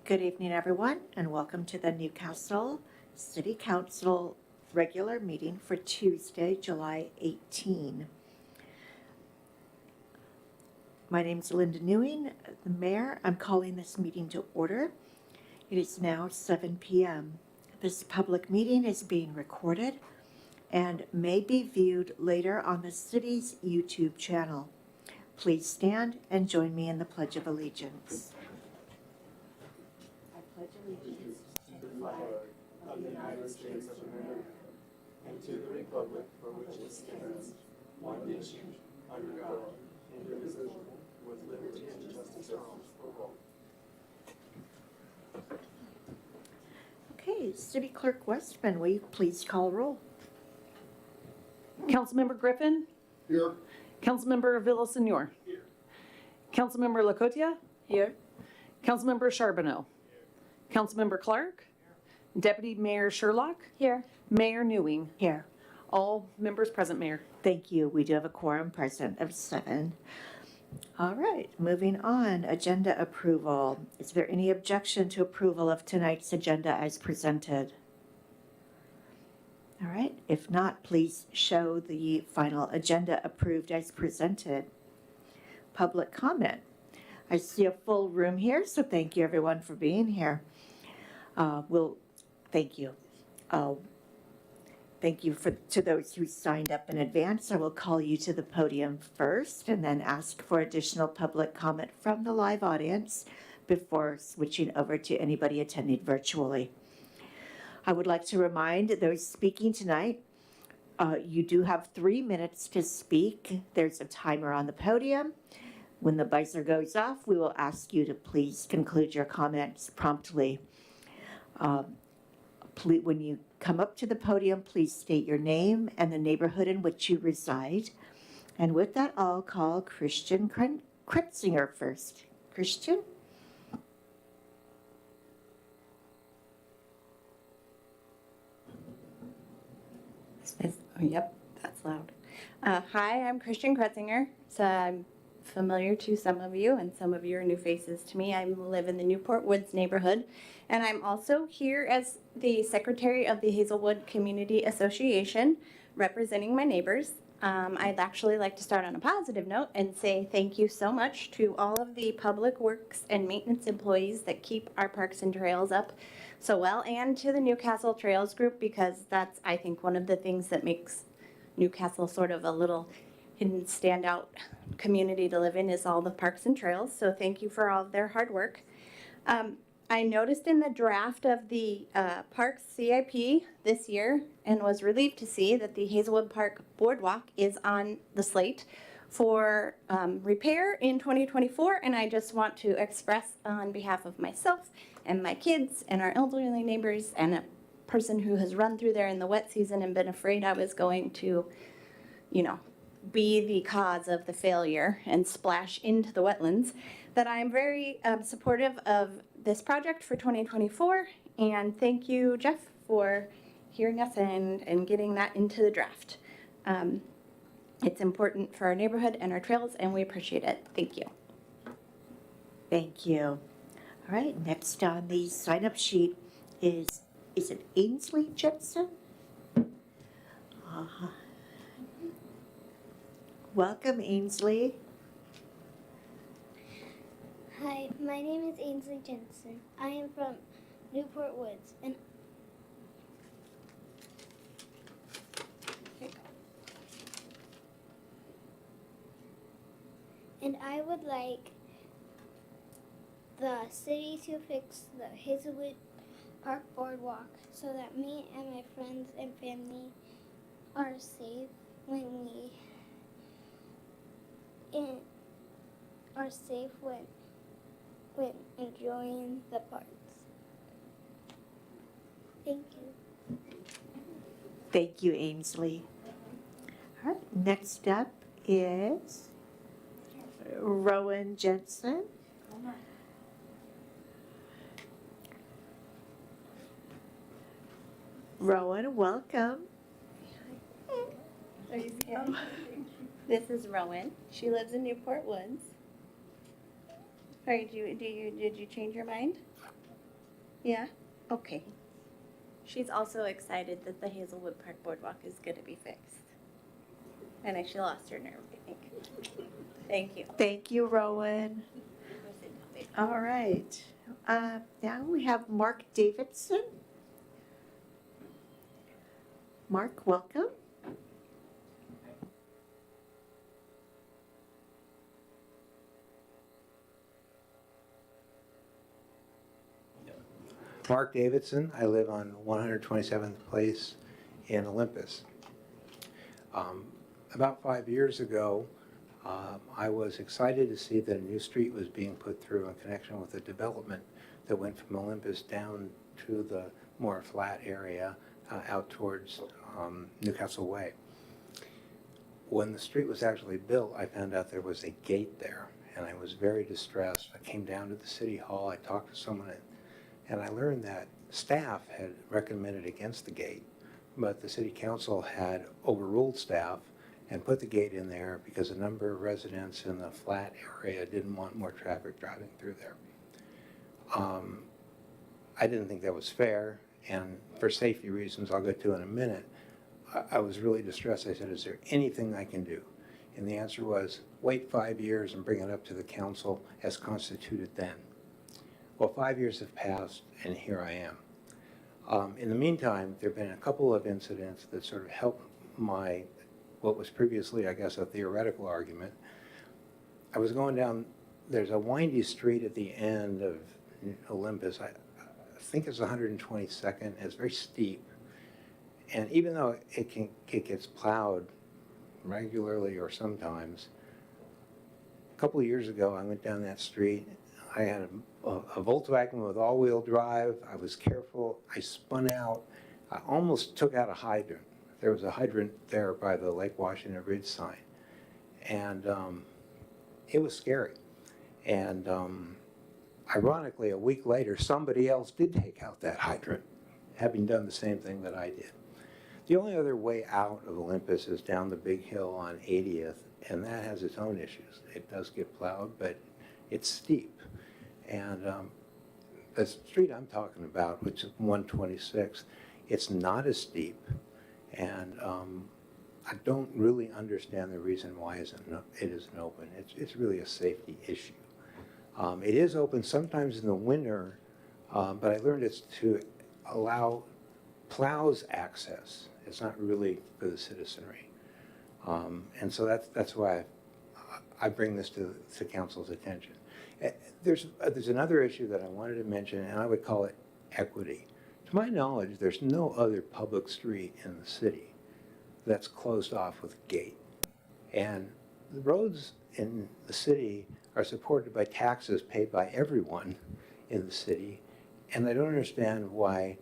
Good evening, everyone, and welcome to the Newcastle City Council regular meeting for Tuesday, July 18. My name is Linda Newing, the mayor. I'm calling this meeting to order. It is now 7 p.m. This public meeting is being recorded and may be viewed later on the city's YouTube channel. Please stand and join me in the Pledge of Allegiance. I pledge allegiance to the flag of the United States of America and to the republic for which it stands, one nation, under God, indivisible, with liberty and justice for all. Okay, City Clerk Westman, will you please call roll? Councilmember Griffin? Here. Councilmember Villasenor? Here. Councilmember Lacotia? Here. Councilmember Charbonneau? Councilmember Clark? Deputy Mayor Sherlock? Here. Mayor Newing? Here. All members present, Mayor. Thank you. We do have a quorum present of 7. All right, moving on. Agenda approval. Is there any objection to approval of tonight's agenda as presented? All right, if not, please show the final agenda approved as presented. Public comment. I see a full room here, so thank you everyone for being here. Thank you. Thank you to those who signed up in advance. I will call you to the podium first and then ask for additional public comment from the live audience before switching over to anybody attending virtually. I would like to remind those speaking tonight, you do have 3 minutes to speak. There's a timer on the podium. When the buzzer goes off, we will ask you to please conclude your comments promptly. When you come up to the podium, please state your name and the neighborhood in which you reside. And with that, I'll call Christian Kretzinger first. Christian? Yep, that's loud. Hi, I'm Christian Kretzinger. So I'm familiar to some of you, and some of you are new faces to me. I live in the Newport Woods neighborhood, and I'm also here as the secretary of the Hazelwood Community Association, representing my neighbors. I'd actually like to start on a positive note and say thank you so much to all of the public works and maintenance employees that keep our parks and trails up so well, and to the Newcastle Trails Group, because that's, I think, one of the things that makes Newcastle sort of a little hidden standout community to live in is all the parks and trails. So thank you for all of their hard work. I noticed in the draft of the Parks CIP this year and was relieved to see that the Hazelwood Park Boardwalk is on the slate for repair in 2024. And I just want to express on behalf of myself and my kids and our elderly neighbors and a person who has run through there in the wet season and been afraid I was going to, be the cause of the failure and splash into the wetlands, that I'm very supportive of this project for 2024. And thank you, Jeff, for hearing us and getting that into the draft. It's important for our neighborhood and our trails, and we appreciate it. Thank you. Thank you. All right, next on the sign-up sheet is it Ainsley Jensen? Welcome, Ainsley. Hi, my name is Ainsley Jensen. I am from Newport Woods, and I would like the city to fix the Hazelwood Park Boardwalk so that me and my friends and family are safe when enjoying the parks. Thank you. Thank you, Ainsley. All right, next up is Rowan Jensen. Rowan, welcome. Are you scared? This is Rowan. She lives in Newport Woods. Did you change your mind? Yeah? Okay. She's also excited that the Hazelwood Park Boardwalk is going to be fixed. And she lost her nerve, I think. Thank you. Thank you, Rowan. All right. Now we have Mark Davidson. Mark, welcome. Mark Davidson. I live on 127th Place in Olympus. About 5 years ago, I was excited to see that a new street was being put through in connection with a development that went from Olympus down to the more flat area out towards Newcastle Way. When the street was actually built, I found out there was a gate there, and I was very distressed. I came down to the city hall, I talked to someone, and I learned that staff had recommended against the gate, but the city council had overruled staff and put the gate in there because a number of residents in the flat area didn't want more traffic driving through there. I didn't think that was fair, and for safety reasons I'll get to in a minute, I was really distressed. I said, is there anything I can do? And the answer was, wait 5 years and bring it up to the council as constituted then. Well, 5 years have passed, and here I am. In the meantime, there have been a couple of incidents that sort of helped my, what was previously, I guess, a theoretical argument. I was going down, there's a windy street at the end of Olympus. I think it's 122nd. It's very steep. And even though it gets plowed regularly or sometimes, a couple of years ago, I went down that street. I had a Volkswagen with all-wheel drive. I was careful. I spun out. I almost took out a hydrant. There was a hydrant there by the Lake Washington Ridge sign. And it was scary. And ironically, a week later, somebody else did take out that hydrant, having done the same thing that I did. The only other way out of Olympus is down the big hill on 80th, and that has its own issues. It does get plowed, but it's steep. And the street I'm talking about, which is 126, it's not as steep, and I don't really understand the reason why it isn't open. It's really a safety issue. It is open sometimes in the winter, but I learned it's to allow plows access. It's not really for the citizenry. And so that's why I bring this to council's attention. There's another issue that I wanted to mention, and I would call it equity. To my knowledge, there's no other public street in the city that's closed off with a gate. And the roads in the city are supported by taxes paid by everyone in the city, and I don't understand why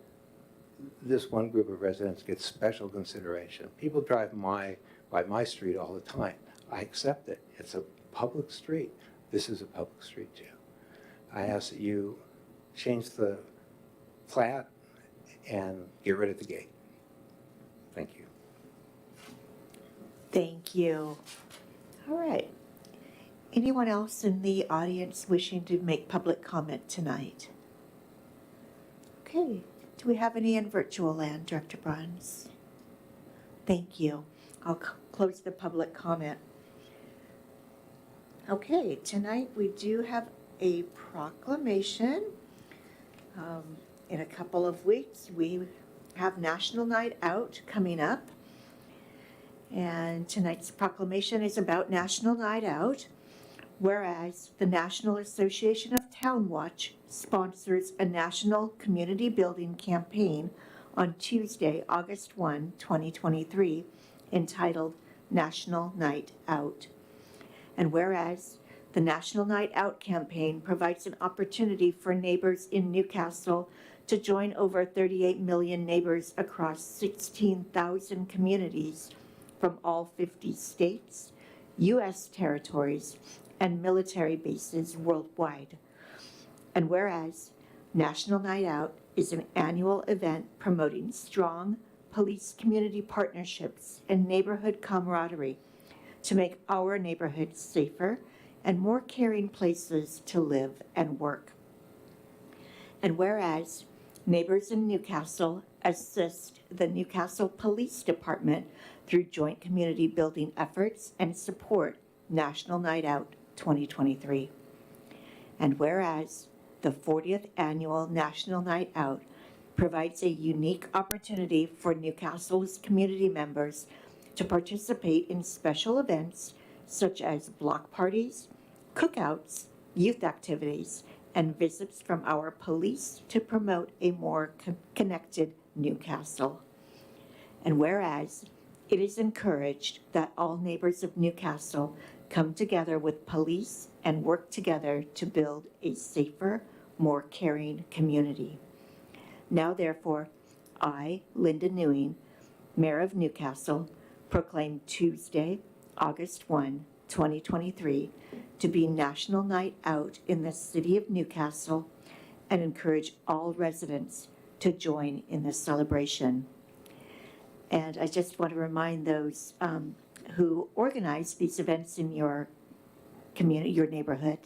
this one group of residents gets special consideration. People drive by my street all the time. I accept it. It's a public street. This is a public street too. I ask that you change the plat and get rid of the gate. Thank you. Thank you. All right. Anyone else in the audience wishing to make public comment tonight? Okay. Do we have any in virtual land, Director Bruns? Thank you. I'll close the public comment. Okay, tonight we do have a proclamation. In a couple of weeks, we have National Night Out coming up. And tonight's proclamation is about National Night Out. Whereas the National Association of Town Watch sponsors a national community building campaign on Tuesday, August 1, 2023, entitled National Night Out. And whereas the National Night Out campaign provides an opportunity for neighbors in Newcastle to join over 38 million neighbors across 16,000 communities from all 50 states, U.S. territories, and military bases worldwide. And whereas National Night Out is an annual event promoting strong police community partnerships and neighborhood camaraderie to make our neighborhoods safer and more caring places to live and work. And whereas Neighbors in Newcastle assist the Newcastle Police Department through joint community building efforts and support National Night Out 2023. And whereas the 40th Annual National Night Out provides a unique opportunity for Newcastle's community members to participate in special events such as block parties, cookouts, youth activities, and visits from our police to promote a more connected Newcastle. And whereas it is encouraged that all neighbors of Newcastle come together with police and work together to build a safer, more caring community. Now therefore, I, Linda Newing, Mayor of Newcastle, proclaim Tuesday, August 1, 2023, to be National Night Out in the city of Newcastle and encourage all residents to join in this celebration. And I just want to remind those who organize these events in your community, your neighborhood,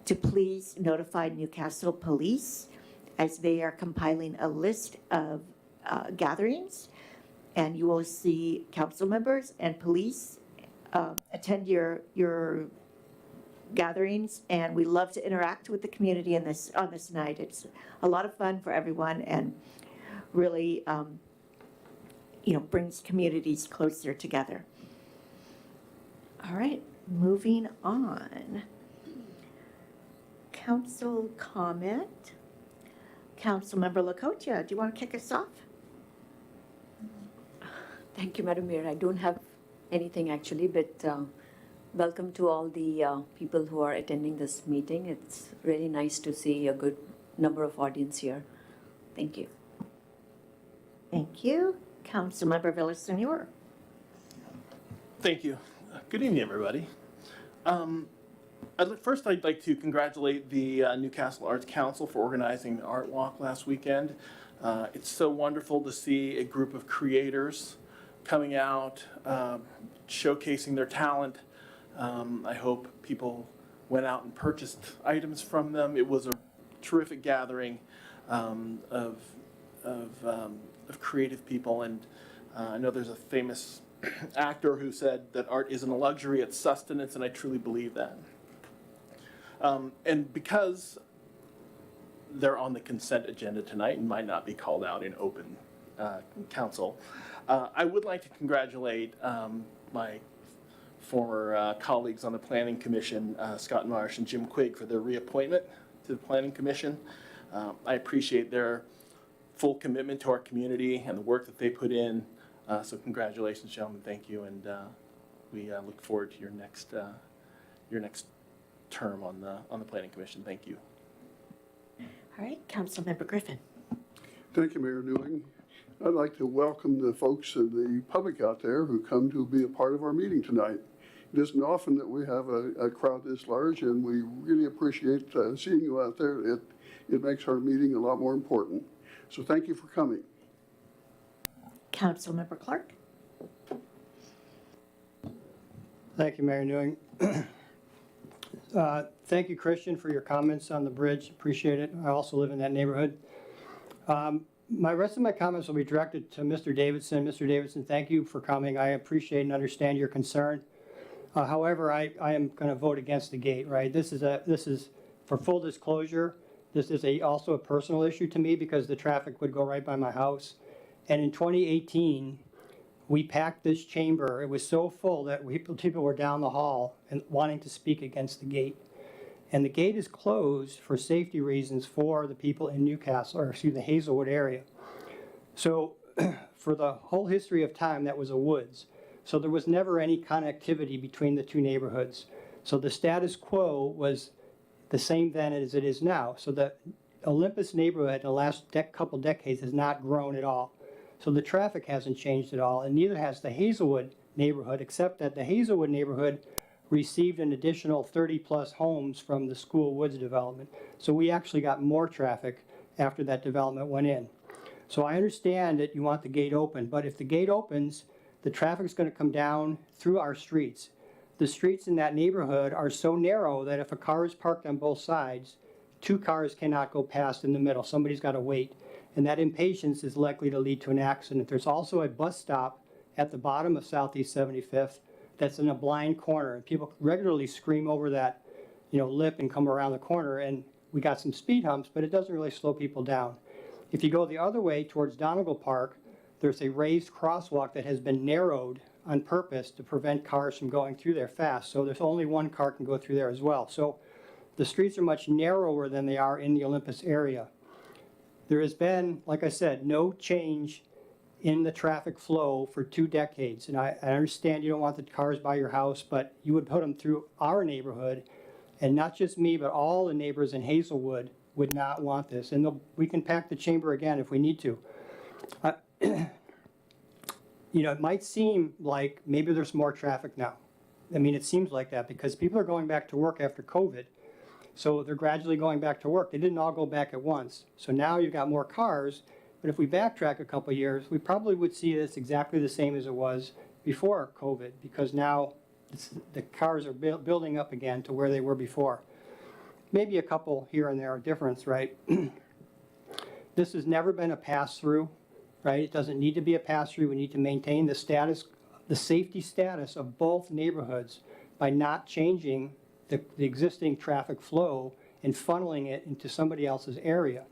to please notify Newcastle Police as they are compiling a list of gatherings, and you will see council members and police attend your gatherings, and we love to interact with the community on this night. It's a lot of fun for everyone and really brings communities closer together. All right, moving on. Council comment. Councilmember Lakota, do you want to kick us off? Thank you, Madam Mayor. I don't have anything actually, but welcome to all the people who are attending this meeting. It's really nice to see a good number of audience here. Thank you. Thank you. Councilmember Villasenor. Thank you. Good evening, everybody. First, I'd like to congratulate the Newcastle Arts Council for organizing the Art Walk last weekend. It's so wonderful to see a group of creators coming out, showcasing their talent. I hope people went out and purchased items from them. It was a terrific gathering of creative people, and I know there's a famous actor who said that art isn't a luxury, it's sustenance, and I truly believe that. And because they're on the consent agenda tonight and might not be called out in open council, I would like to congratulate my former colleagues on the Planning Commission, Scott Marsh and Jim Quigg, for their reappointment to the Planning Commission. I appreciate their full commitment to our community and the work that they put in. So congratulations, gentlemen. Thank you, and we look forward to your next term on the Planning Commission. Thank you. All right, Councilmember Griffin. Thank you, Mayor Newing. I'd like to welcome the folks of the public out there who come to be a part of our meeting tonight. It isn't often that we have a crowd this large, and we really appreciate seeing you out there. It makes our meeting a lot more important. So thank you for coming. Councilmember Clark. Thank you, Mayor Newing. Thank you, Christian, for your comments on the bridge. Appreciate it. I also live in that neighborhood. My rest of my comments will be directed to Mr. Davidson. Mr. Davidson, thank you for coming. I appreciate and understand your concern. However, I am going to vote against the gate, right? This is for full disclosure. This is also a personal issue to me because the traffic would go right by my house. And in 2018, we packed this chamber. It was so full that people were down the hall and wanting to speak against the gate. And the gate is closed for safety reasons for the people in Newcastle, or excuse me, the Hazelwood area. So for the whole history of time, that was a woods. So there was never any connectivity between the two neighborhoods. So the status quo was the same then as it is now. So the Olympus neighborhood in the last couple decades has not grown at all. So the traffic hasn't changed at all, and neither has the Hazelwood neighborhood, except that the Hazelwood neighborhood received an additional 30-plus homes from the School Woods development. So we actually got more traffic after that development went in. So I understand that you want the gate open, but if the gate opens, the traffic's going to come down through our streets. The streets in that neighborhood are so narrow that if a car is parked on both sides, two cars cannot go past in the middle. Somebody's got to wait. and that impatience is likely to lead to an accident. There's also a bus stop at the bottom of Southeast 75th that's in a blind corner, and people regularly scream over that, lip and come around the corner, and we got some speed humps, but it doesn't really slow people down. If you go the other way towards Donegal Park, there's a raised crosswalk that has been narrowed on purpose to prevent cars from going through there fast. So there's only one car can go through there as well. So the streets are much narrower than they are in the Olympus area. There has been, like I said, no change in the traffic flow for 2 decades. And I understand you don't want the cars by your house, but you would put them through our neighborhood. And not just me, but all the neighbors in Hazelwood would not want this. And we can pack the chamber again if we need to. It might seem like maybe there's more traffic now. I mean, it seems like that because people are going back to work after COVID. So they're gradually going back to work. They didn't all go back at once. So now you've got more cars. But if we backtrack a couple of years, we probably would see this exactly the same as it was before COVID, because now the cars are building up again to where they were before. Maybe a couple here and there are difference, right? This has never been a pass-through, right? It doesn't need to be a pass-through. We need to maintain the status, the safety status of both neighborhoods by not changing the existing traffic flow and funneling it into somebody else's area.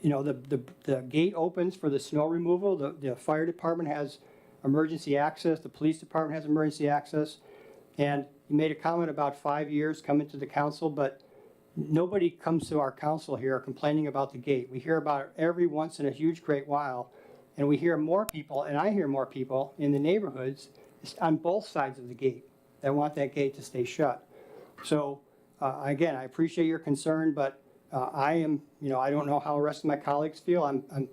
The gate opens for the snow removal. The fire department has emergency access. The police department has emergency access. And you made a comment about 5 years coming to the council, but nobody comes to our council here complaining about the gate. We hear about it every once in a huge, great while. And we hear more people, and I hear more people in the neighborhoods on both sides of the gate that want that gate to stay shut. So again, I appreciate your concern, but I don't know how the rest of my colleagues feel. I'm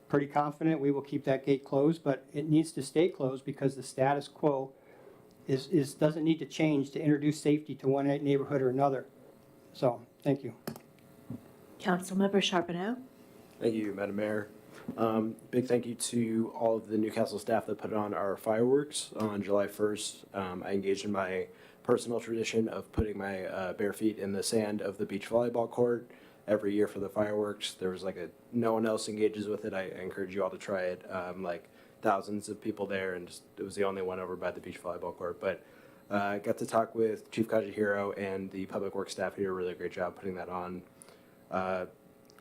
pretty confident we will keep that gate closed, but it needs to stay closed because the status quo doesn't need to change to introduce safety to one neighborhood or another. So, thank you. Councilmember Charbonneau? Thank you, Madam Mayor. Big thank you to all of the Newcastle staff that put on our fireworks on July 1st. I engaged in my personal tradition of putting my bare feet in the sand of the beach volleyball court every year for the fireworks. There was no one else engages with it. I encourage you all to try it. Thousands of people there, and it was the only one over by the beach volleyball court. But I got to talk with Chief Kajihiro and the public works staff who did a really great job putting that on. I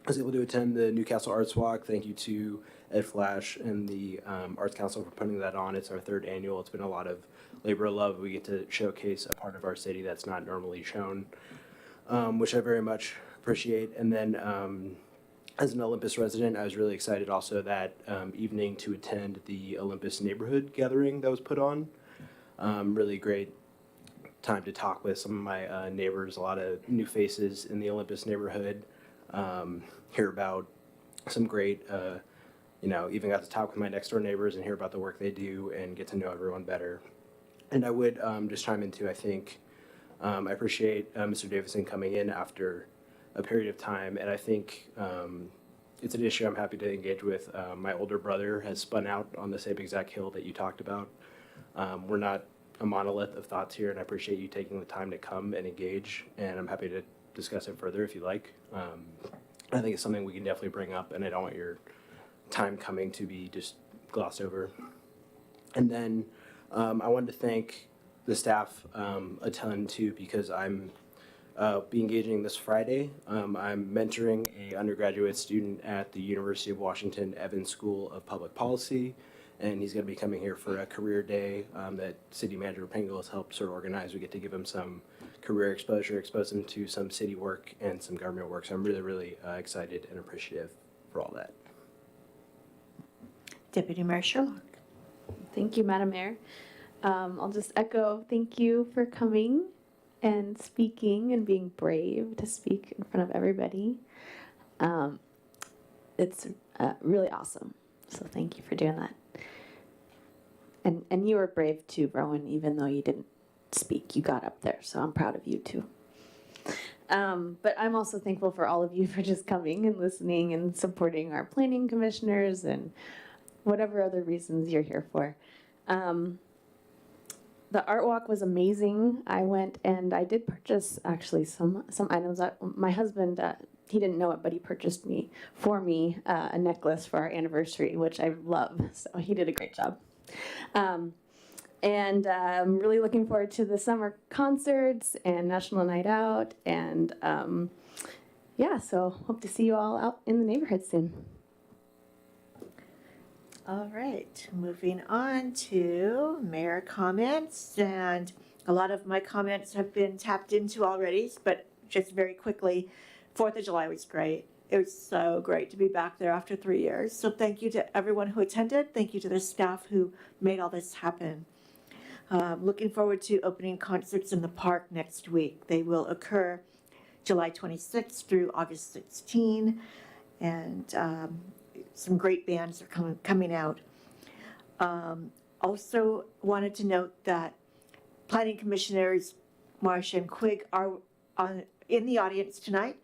was able to attend the Newcastle Arts Walk. Thank you to Ed Flash and the Arts Council for putting that on. It's our 3rd annual. It's been a lot of labor of love. We get to showcase a part of our city that's not normally shown, which I very much appreciate. And then as an Olympus resident, I was really excited also that evening to attend the Olympus neighborhood gathering that was put on. Really great time to talk with some of my neighbors, a lot of new faces in the Olympus neighborhood. Hear about some great, even got to talk with my next door neighbors and hear about the work they do and get to know everyone better. And I would just chime in too, I think I appreciate Mr. Davidson coming in after a period of time, and I think it's an issue I'm happy to engage with. My older brother has spun out on the same exact hill that you talked about. We're not a monolith of thoughts here, and I appreciate you taking the time to come and engage, and I'm happy to discuss it further if you like. I think it's something we can definitely bring up, and I don't want your time coming to be just glossed over. And then I wanted to thank the staff a ton too, because I'm be engaging this Friday. I'm mentoring an undergraduate student at the University of Washington Evans School of Public Policy, and he's going to be coming here for a career day that City Manager Pengel has helped sort of organize. We get to give him some career exposure, expose him to some city work and some government work. So I'm really, really excited and appreciative for all that. Deputy Mayor Sherlock? Thank you, Madam Mayor. I'll just echo thank you for coming and speaking and being brave to speak in front of everybody. It's really awesome. So thank you for doing that. And you were brave too, Rowan, even though you didn't speak. You got up there, so I'm proud of you too. But I'm also thankful for all of you for just coming and listening and supporting our planning commissioners and whatever other reasons you're here for. The art walk was amazing. I went and I did purchase actually some items. My husband he didn't know it, but he purchased for me a necklace for our anniversary, which I love. So he did a great job. And I'm really looking forward to the summer concerts and National Night Out. And yeah, so hope to see you all out in the neighborhood soon. All right, moving on to mayor comments, and a lot of my comments have been tapped into already, but just very quickly, 4th of July was great. It was so great to be back there after 3 years. So thank you to everyone who attended. Thank you to the staff who made all this happen. Looking forward to opening concerts in the park next week. They will occur July 26th through August 16, and some great bands are coming out. Also wanted to note that Planning Commissioners Marsh and Quigg are in the audience tonight.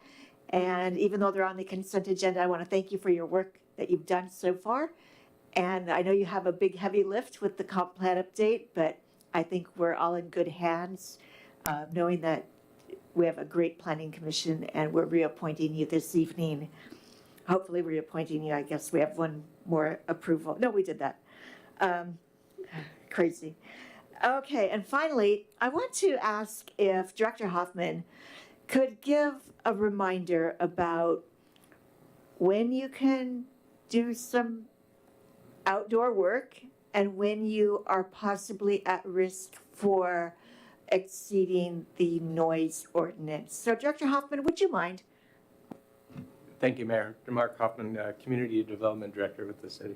And even though they're on the consent agenda, I want to thank you for your work that you've done so far. And I know you have a big heavy lift with the comp plan update, but I think we're all in good hands, knowing that we have a great planning commission and we're reappointing you this evening. Hopefully reappointing you. I guess we have one more approval. No, we did that. Crazy. Okay, and finally, I want to ask if Director Hoffman could give a reminder about when you can do some outdoor work and when you are possibly at risk for exceeding the noise ordinance. So Director Hoffman, would you mind? Thank you, Mayor. Mark Hoffman, Community Development Director with the city.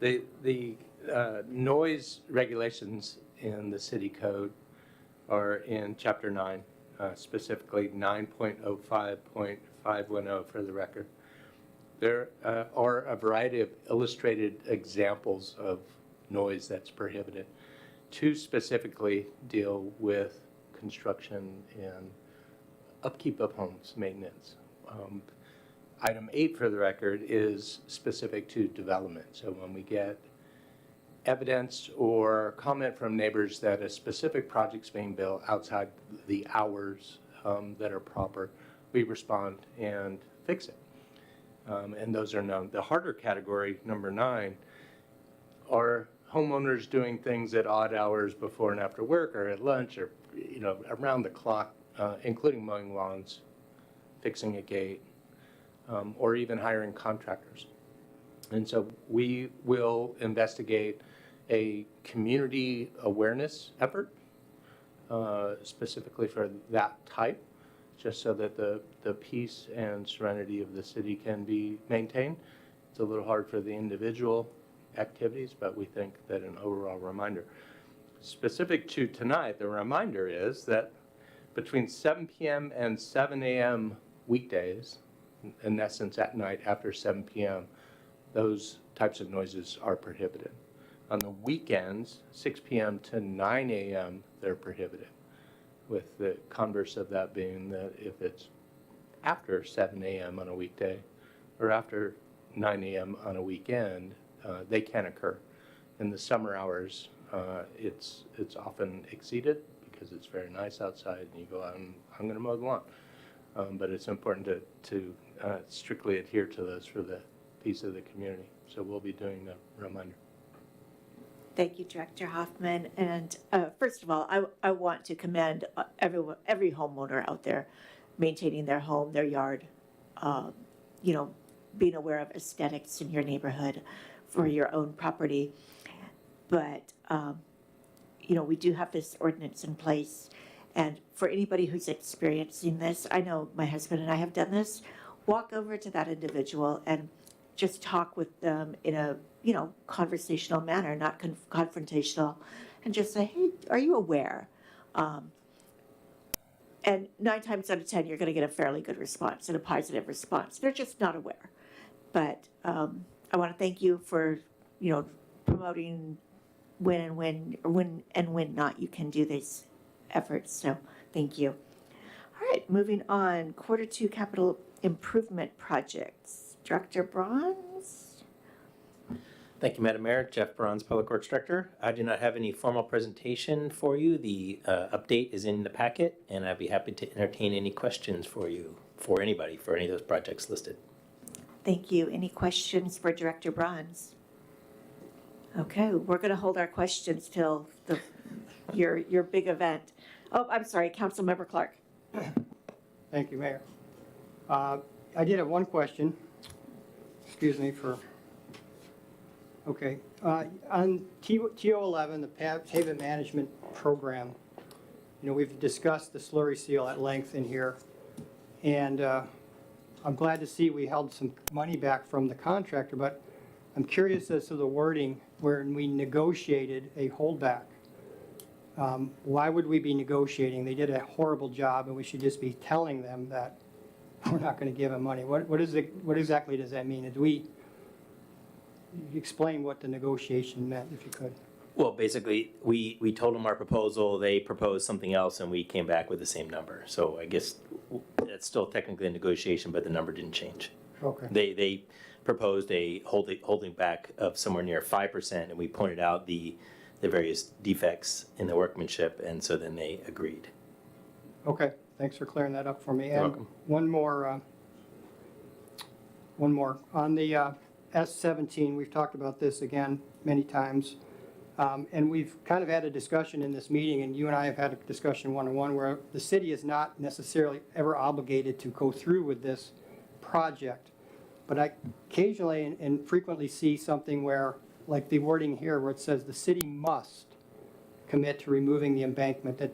The noise regulations in the city code are in Chapter 9, specifically 9.05.510 for the record. There are a variety of illustrated examples of noise that's prohibited. 2 specifically deal with construction and upkeep of homes, maintenance. Item 8 for the record is specific to development. So when we get evidence or comment from neighbors that a specific project's being built outside the hours that are proper, we respond and fix it. And those are known. The harder category, number 9, are homeowners doing things at odd hours before and after work or at lunch or around the clock, including mowing lawns, fixing a gate, or even hiring contractors. And so we will investigate a community awareness effort specifically for that type, just so that the peace and serenity of the city can be maintained. It's a little hard for the individual activities, but we think that an overall reminder. Specific to tonight, the reminder is that between 7 p.m. and 7 a.m. weekdays, in essence at night after 7 p.m., those types of noises are prohibited. On the weekends, 6 p.m. to 9 a.m., they're prohibited, with the converse of that being that if it's after 7 a.m. on a weekday or after 9 a.m. on a weekend, they can occur. In the summer hours, it's often exceeded because it's very nice outside and you go out and I'm going to mow the lawn. But it's important to strictly adhere to those for the peace of the community. So we'll be doing a reminder. Thank you, Director Hoffman. And first of all, I want to commend every homeowner out there maintaining their home, their yard, being aware of aesthetics in your neighborhood for your own property. But, we do have this ordinance in place. And for anybody who's experiencing this, I know my husband and I have done this, walk over to that individual and just talk with them in a, conversational manner, not confrontational, and just say, hey, are you aware? And 9 times out of 10, you're going to get a fairly good response and a positive response. They're just not aware. But I want to thank you for, promoting when not you can do these efforts. So thank you. All right, moving on. Q2 capital improvement projects. Director Bronze. Thank you, Madam Mayor. Jeff Bronze, Public Works Director. I do not have any formal presentation for you. The update is in the packet, and I'd be happy to entertain any questions for you. for anybody, for any of those projects listed. Thank you. Any questions for Director Bronze? Okay, we're going to hold our questions till your big event. Oh, I'm sorry, Councilmember Clark. Thank you, Mayor. I did have one question. Excuse me for, okay. On TO11, the pavement management program, you know, we've discussed the slurry seal at length in here. And I'm glad to see we held some money back from the contractor, but I'm curious as to the wording where we negotiated a holdback. Why would we be negotiating? They did a horrible job, and we should just be telling them that we're not going to give them money. What exactly does that mean? Did we explain what the negotiation meant, if you could? Well, basically, we told them our proposal, they proposed something else, and we came back with the same number. So I guess it's still technically a negotiation, but the number didn't change. Okay. They proposed a holding back of somewhere near 5%, and we pointed out the various defects in the workmanship, and so then they agreed. Okay, thanks for clearing that up for me. You're And welcome. one more. On the S-17, we've talked about this again many times. And we've kind of had a discussion in this meeting, and you and I have had a discussion one-on-one, where the city is not necessarily ever obligated to go through with this project. But I occasionally and frequently see something where, like the wording here, where it says the city must commit to removing the embankment. That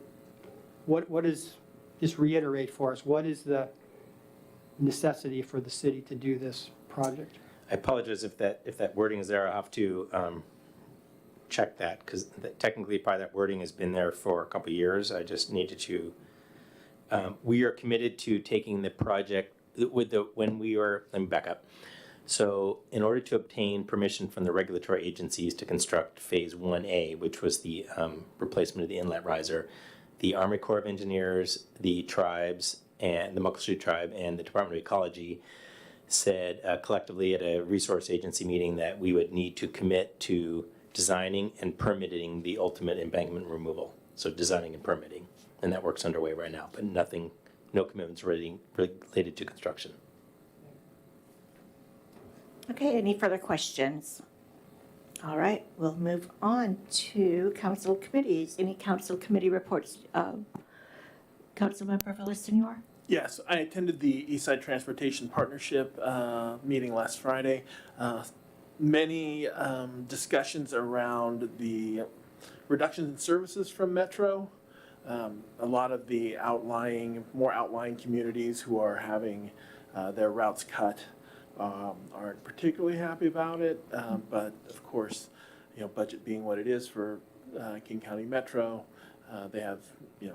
what is, just reiterate for us, what is the necessity for the city to do this project? I apologize if that wording is there. I'll have to check that, because technically probably that wording has been there for a couple of years. I just needed to, we are committed to taking the project let me back up. So in order to obtain permission from the regulatory agencies to construct Phase 1A, which was the replacement of the inlet riser, the Army Corps of Engineers, the tribes, and the Muckleshoot Tribe, and the Department of Ecology said collectively at a resource agency meeting that we would need to commit to designing and permitting the ultimate embankment removal. So designing and permitting, and that work's underway right now, but no commitments related to construction. Okay, any further questions? All right, we'll move on to council committees. Any council committee reports? Councilmember Villasenor? Yes, I attended the Eastside Transportation Partnership meeting last Friday. Many discussions around the reductions in services from Metro. A lot of the more outlying communities who are having their routes cut aren't particularly happy about it. But of course, budget being what it is for King County Metro, they have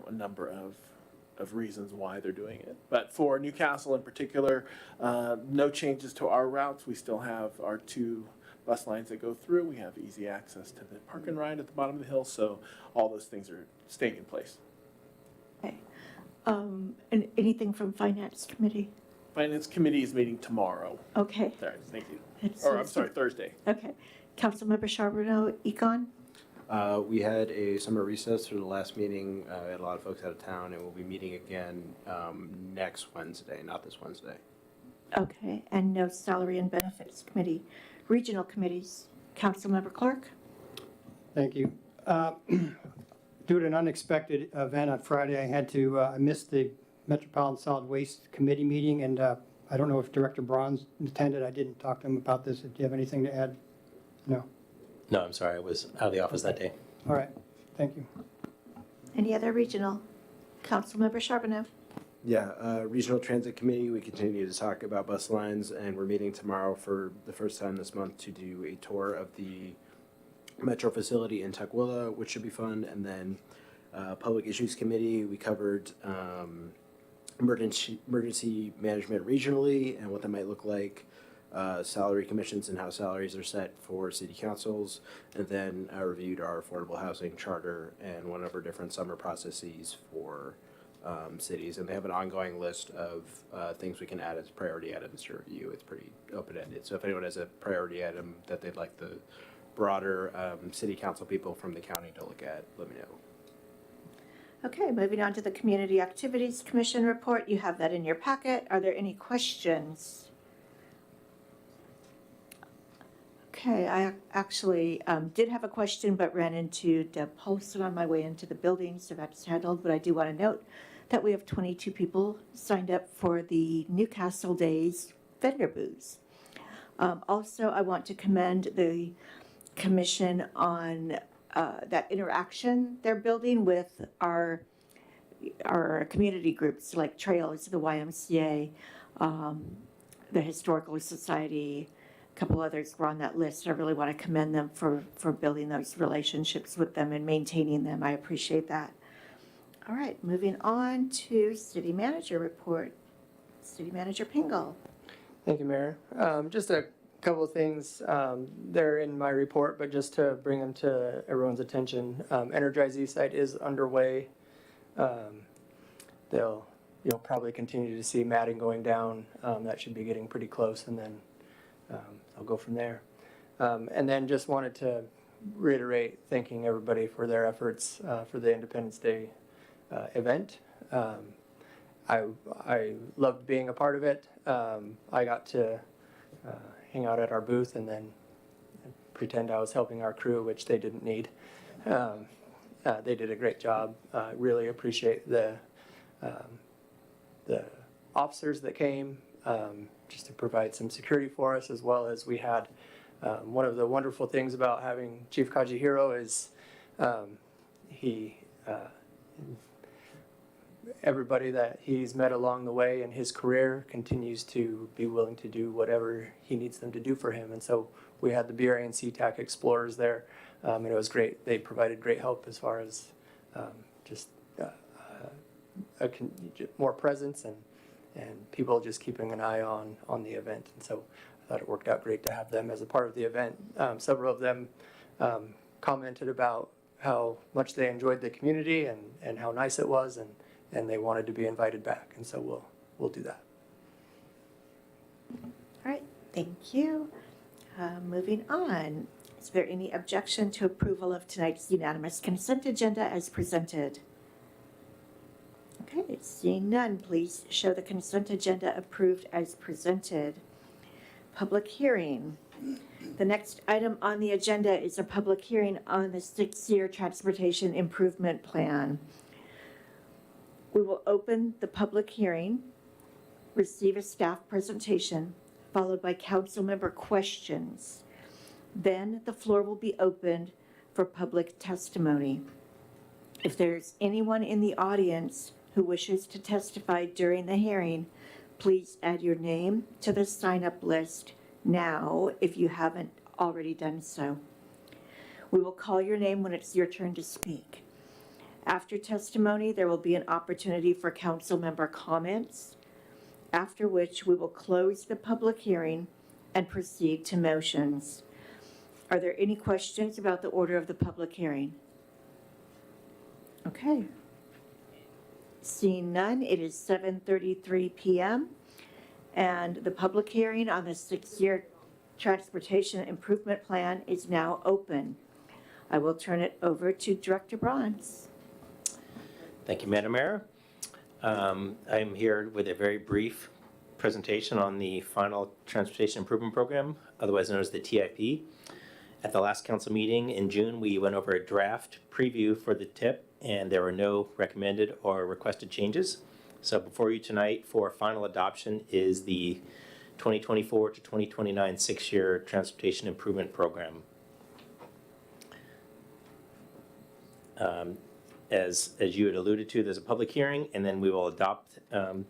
a number of reasons why they're doing it. But for Newcastle in particular, no changes to our routes. We still have our 2 bus lines that go through. We have easy access to the park and ride at the bottom of the hill, so all those things are staying in place. Okay. And anything from Finance Committee? Finance Committee is meeting tomorrow. Okay. Sorry, thank you. It's- Or I'm sorry, Thursday. Okay. Councilmember Charbonneau, Econ? We had a summer recess for the last meeting. We had a lot of folks out of town, and we'll be meeting again next Wednesday, not this Wednesday. Okay, and no Salary and Benefits Committee. Regional committees, Councilmember Clark? Thank you. Due to an unexpected event on Friday, I missed the Metropolitan Solid Waste Committee meeting, and I don't know if Director Bronze attended. I didn't talk to him about this. Do you have anything to add? No. No, I'm sorry, I was out of the office that day. All right, thank you. Any other regional? Councilmember Charbonneau? Yeah, Regional Transit Committee, we continue to talk about bus lines, and we're meeting tomorrow for the first time this month to do a tour of the Metro facility in Tukwila, which should be fun. And then Public Issues Committee, we covered emergency management regionally and what that might look like, salary commissions and how salaries are set for city councils, and then reviewed our affordable housing charter and one of our different summer processes for cities. And they have an ongoing list of things we can add as priority items to review. It's pretty open-ended. So if anyone has a priority item that they'd like the broader city council people from the county to look at, let me know. Okay, moving on to the Community Activities Commission report. You have that in your packet. Are there any questions? Okay, I actually did have a question, but ran into Deb Paulson on my way into the building, so that's handled. But I do want to note that we have 22 people signed up for the Newcastle Days vendor booths. Also, I want to commend the commission on that interaction they're building with our community groups like Trails, the YMCA, the Historical Society, a couple others were on that list. I really want to commend them for building those relationships with them and maintaining them. I appreciate that. All right, moving on to City Manager report. City Manager Pingle. Thank you, Mayor. Just a couple of things. They're in my report, but just to bring them to everyone's attention, Energize East site is underway. You'll probably continue to see matting going down. That should be getting pretty close, and then I'll go from there. And then just wanted to reiterate thanking everybody for their efforts for the Independence Day event. I loved being a part of it. I got to hang out at our booth and then pretend I was helping our crew, which they didn't need. They did a great job. Really appreciate the officers that came just to provide some security for us, as well as we had one of the wonderful things about having Chief Kajihiro is everybody that he's met along the way in his career continues to be willing to do whatever he needs them to do for him. And so we had the BRA and CTAC Explorers there, and it was great. They provided great help as far as more presence and people just keeping an eye on the event. And so I thought it worked out great to have them as a part of the event. Several of them commented about how much they enjoyed the community and how nice it was, and they wanted to be invited back, and so we'll do that. All right, thank you. Moving on, is there any objection to approval of tonight's unanimous consent agenda as presented? Okay, seeing none, please show the consent agenda approved as presented. Public hearing. The next item on the agenda is a public hearing on the 6-year transportation improvement plan. We will open the public hearing, receive a staff presentation, followed by council member questions. Then the floor will be opened for public testimony. If there's anyone in the audience who wishes to testify during the hearing, please add your name to the sign-up list now if you haven't already done so. We will call your name when it's your turn to speak. After testimony, there will be an opportunity for council member comments, after which we will close the public hearing and proceed to motions. Are there any questions about the order of the public hearing? Okay. Seeing none, it is 7:33 p.m. and the public hearing on the 6-year transportation improvement plan is now open. I will turn it over to Director Bronze. Thank you, Madam Mayor. I'm here with a very brief presentation on the final Transportation Improvement Program, otherwise known as the TIP. At the last council meeting in June, we went over a draft preview for the TIP, and there were no recommended or requested changes. So before you tonight for final adoption is the 2024 to 2029 6-year Transportation Improvement Program. As you had alluded to, there's a public hearing, and then we will adopt the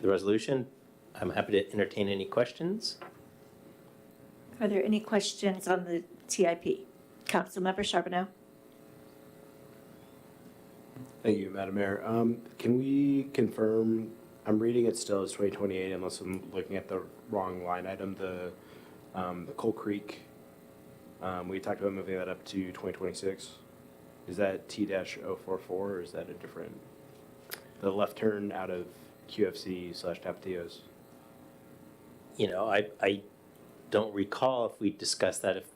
resolution. I'm happy to entertain any questions. Are there any questions on the TIP? Councilmember Charbonneau. Thank you, Madam Mayor. Can we confirm, I'm reading it still as 2028 unless I'm looking at the wrong line item, the Coal Creek. We talked about moving that up to 2026. Is that T-044 or is that a different, the left turn out of QFC/Tapatios? You know, I don't recall if we discussed that. If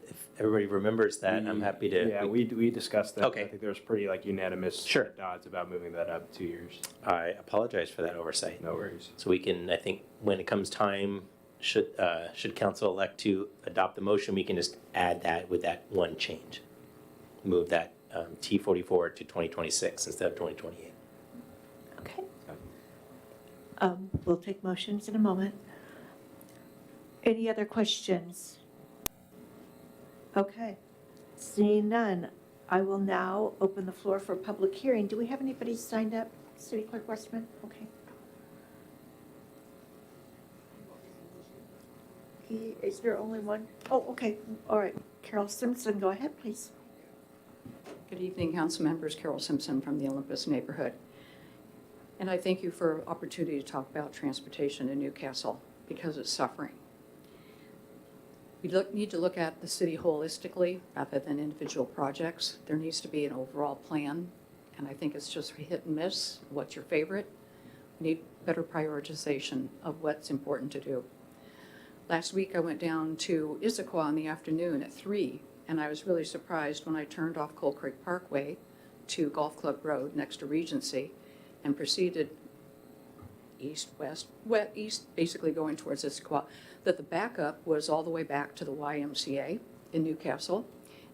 everybody remembers that, I'm happy to. Yeah, we discussed that. Okay. I think there was pretty like unanimous Sure. nods about moving that up 2 years. I apologize for that oversight. No worries. So we can, I think, when it comes time, should council elect to adopt the motion, we can just add that with that one change. Move that T44 to 2026 instead of 2028. Okay. We'll take motions in a moment. Any other questions? Okay. Seeing none, I will now open the floor for public hearing. Do we have anybody signed up, City Clerk Westman? Okay. Is there only one? Oh, okay. All right. Carol Simpson, go ahead, please. Good evening, council members. Carol Simpson from the Olympus neighborhood. And I thank you for opportunity to talk about transportation in Newcastle because it's suffering. We need to look at the city holistically rather than individual projects. There needs to be an overall plan, and I think it's just hit and miss. What's your favorite? We need better prioritization of what's important to do. Last week I went down to Issaquah in the afternoon at 3, and I was really surprised when I turned off Coal Creek Parkway to Golf Club Road next to Regency and proceeded east, basically going towards Issaquah, that the backup was all the way back to the YMCA in Newcastle.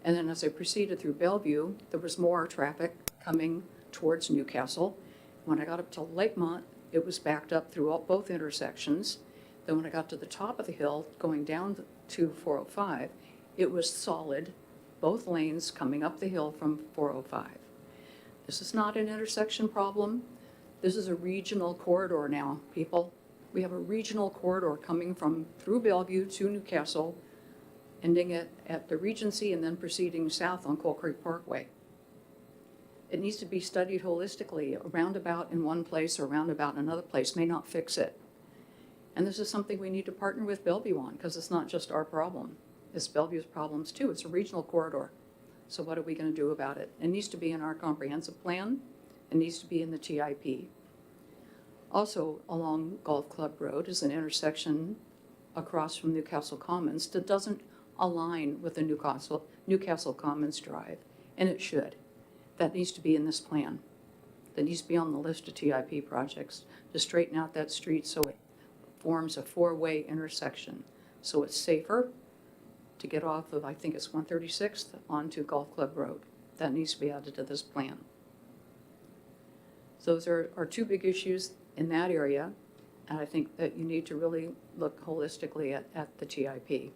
And then as I proceeded through Bellevue, there was more traffic coming towards Newcastle. When I got up to Lakemont, it was backed up through both intersections. Then when I got to the top of the hill, going down to 405, it was solid, both lanes coming up the hill from 405. This is not an intersection problem. This is a regional corridor now, people. We have a regional corridor coming from through Bellevue to Newcastle, ending at the Regency and then proceeding south on Coal Creek Parkway. It needs to be studied holistically. A roundabout in one place or a roundabout in another place may not fix it. And this is something we need to partner with Bellevue on, because it's not just our problem. It's Bellevue's problems too. It's a regional corridor. So what are we going to do about it? It needs to be in our comprehensive plan. It needs to be in the TIP. Also, along Golf Club Road is an intersection across from Newcastle Commons that doesn't align with the Newcastle Commons Drive, and it should. That needs to be in this plan. That needs to be on the list of TIP projects to straighten out that street so it forms a four-way intersection. So it's safer to get off of, I think it's 136th, onto Golf Club Road. That needs to be added to this plan. So those are two big issues in that area, and I think that you need to really look holistically at the TIP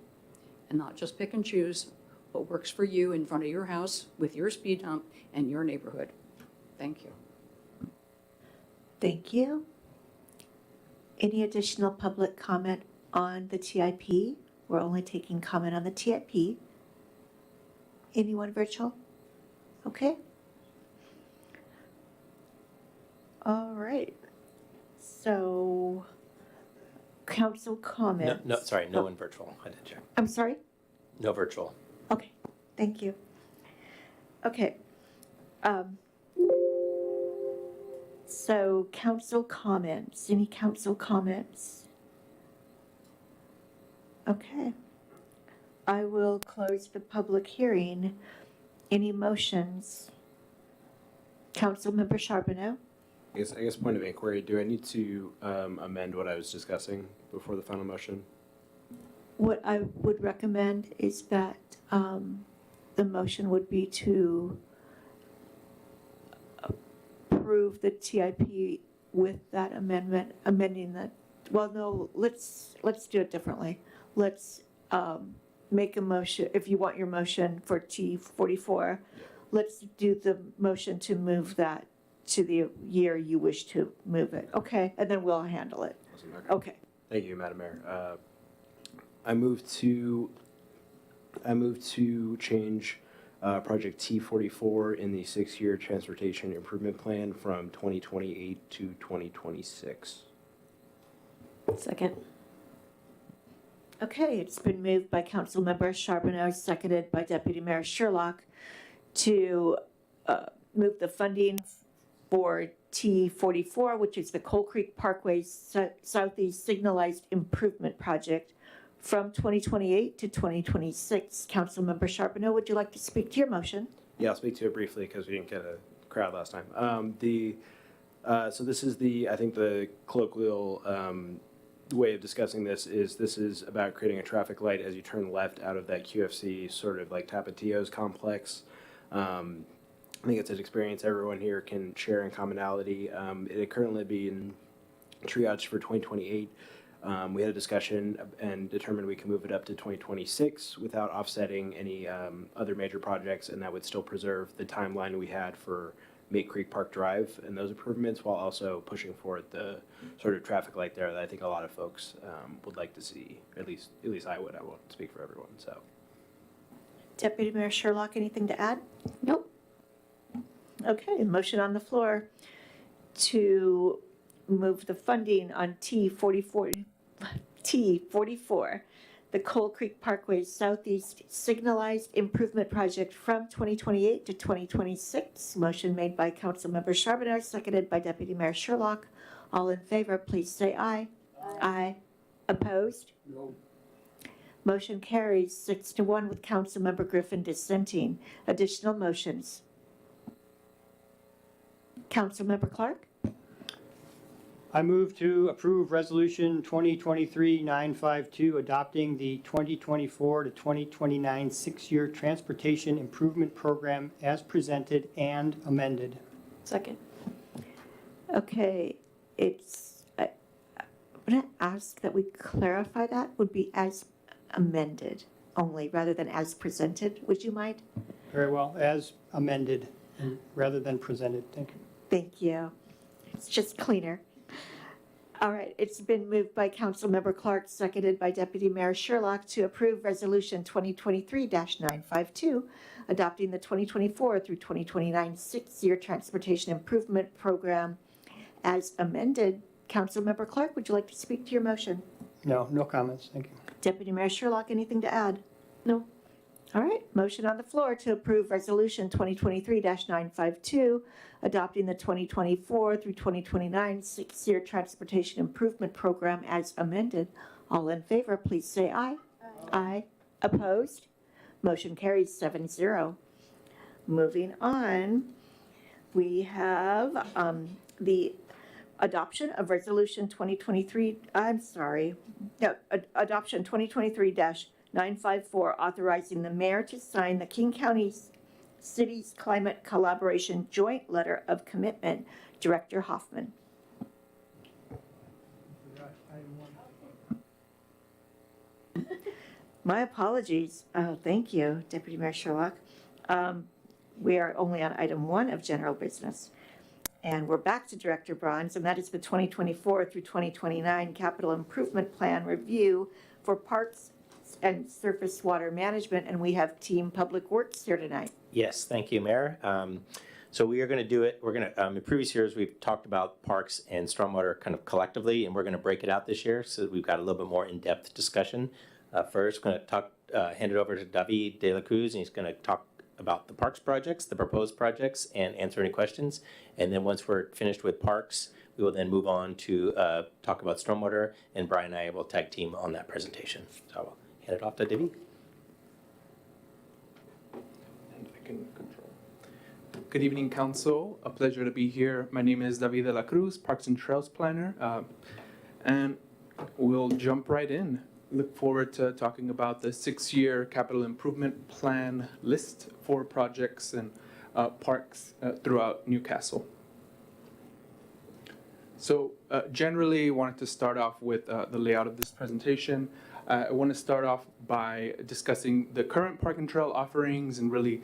and not just pick and choose what works for you in front of your house with your speed hump and your neighborhood. Thank you. Thank you. Any additional public comment on the TIP? We're only taking comment on the TIP. Anyone virtual? Okay. All right. So, council comments. No one virtual. I did check. I'm sorry? No virtual. Okay, thank you. Okay. So council comments, any council comments? Okay. I will close the public hearing. Any motions? Councilmember Charbonneau? I guess point of inquiry, do I need to amend what I was discussing before the final motion? What I would recommend is that the motion would be to approve the TIP with that amendment, amending that. Well, no, let's do it differently. Let's make a motion, if you want your motion for T44, let's do the motion to move that to the year you wish to move it. Okay, and then we'll handle it. Okay. Thank you, Madam Mayor. I move to change project T44 in the 6-year transportation improvement plan from 2028 to 2026. Second. Okay, it's been moved by Councilmember Charbonneau, seconded by Deputy Mayor Sherlock to move the funding for T44, which is the Coal Creek Parkway Southeast Signalized Improvement Project, from 2028 to 2026. Councilmember Charbonneau, would you like to speak to your motion? Yeah, I'll speak to it briefly because we didn't get a crowd last time. So this is I think the colloquial way of discussing this is about creating a traffic light as you turn left out of that QFC sort of like Tapatios complex. I think it's an experience everyone here can share in commonality. It currently being triaged for 2028. We had a discussion and determined we can move it up to 2026 without offsetting any other major projects, and that would still preserve the timeline we had for Mate Creek Park Drive and those improvements, while also pushing forward the sort of traffic light there that I think a lot of folks would like to see. At least I would. I won't speak for everyone. So, Deputy Mayor Sherlock, anything to add? Nope. Okay, motion on the floor to move the funding on T44, the Coal Creek Parkway Southeast Signalized Improvement Project from 2028 to 2026. Motion made by Councilmember Charbonneau, seconded by Deputy Mayor Sherlock. All in favor, please say aye. Aye. Opposed? No. Motion carries 6-1 with Councilmember Griffin dissenting. Additional motions. Councilmember Clark? I move to approve Resolution 2023-952, adopting the 2024 to 2029 six-year Transportation Improvement Program as presented and amended. Second. Okay, I'm going to ask that we clarify that would be as amended only rather than as presented. Would you mind? Very well, as amended rather than presented. Thank you. Thank you. It's just cleaner. All right, it's been moved by Councilmember Clark, seconded by Deputy Mayor Sherlock to approve Resolution 2023-952, adopting the 2024 through 2029 six-year Transportation Improvement Program as amended. Councilmember Clark, would you like to speak to your motion? No comments. Thank you. Deputy Mayor Sherlock, anything to add? No. All right, motion on the floor to approve Resolution 2023-952, adopting the 2024 through 2029 six-year Transportation Improvement Program as amended. All in favor, please say aye. Aye. Opposed? Motion carries 7-0. Moving on, we have the adoption of Resolution 2023, authorizing the mayor to sign the King County Cities Climate Collaboration Joint Letter of Commitment. Director Hoffman. My apologies. Thank you, Deputy Mayor Sherlock. We are only on item 1 of general business. And we're back to Director Bronze, and that is the 2024 through 2029 Capital Improvement Plan Review for Parks and Surface Water Management, and we have Team Public Works here tonight. Yes, thank you, Mayor. So we are going to do it. We're going to, in previous years, we've talked about parks and stormwater kind of collectively, and we're going to break it out this year so that we've got a little bit more in-depth discussion. First, going to hand it over to David De La Cruz, and he's going to talk about the parks projects, the proposed projects, and answer any questions. And then once we're finished with parks, we will then move on to talk about stormwater, and Brian and I will tag team on that presentation. So I will hand it off to David. And I can control. Good evening, Council. A pleasure to be here. My name is David De La Cruz, Parks and Trails Planner, and we'll jump right in. Look forward to talking about the six-year capital improvement plan list for projects and parks throughout Newcastle. So generally, I wanted to start off with the layout of this presentation. I want to start off by discussing the current park and trail offerings and really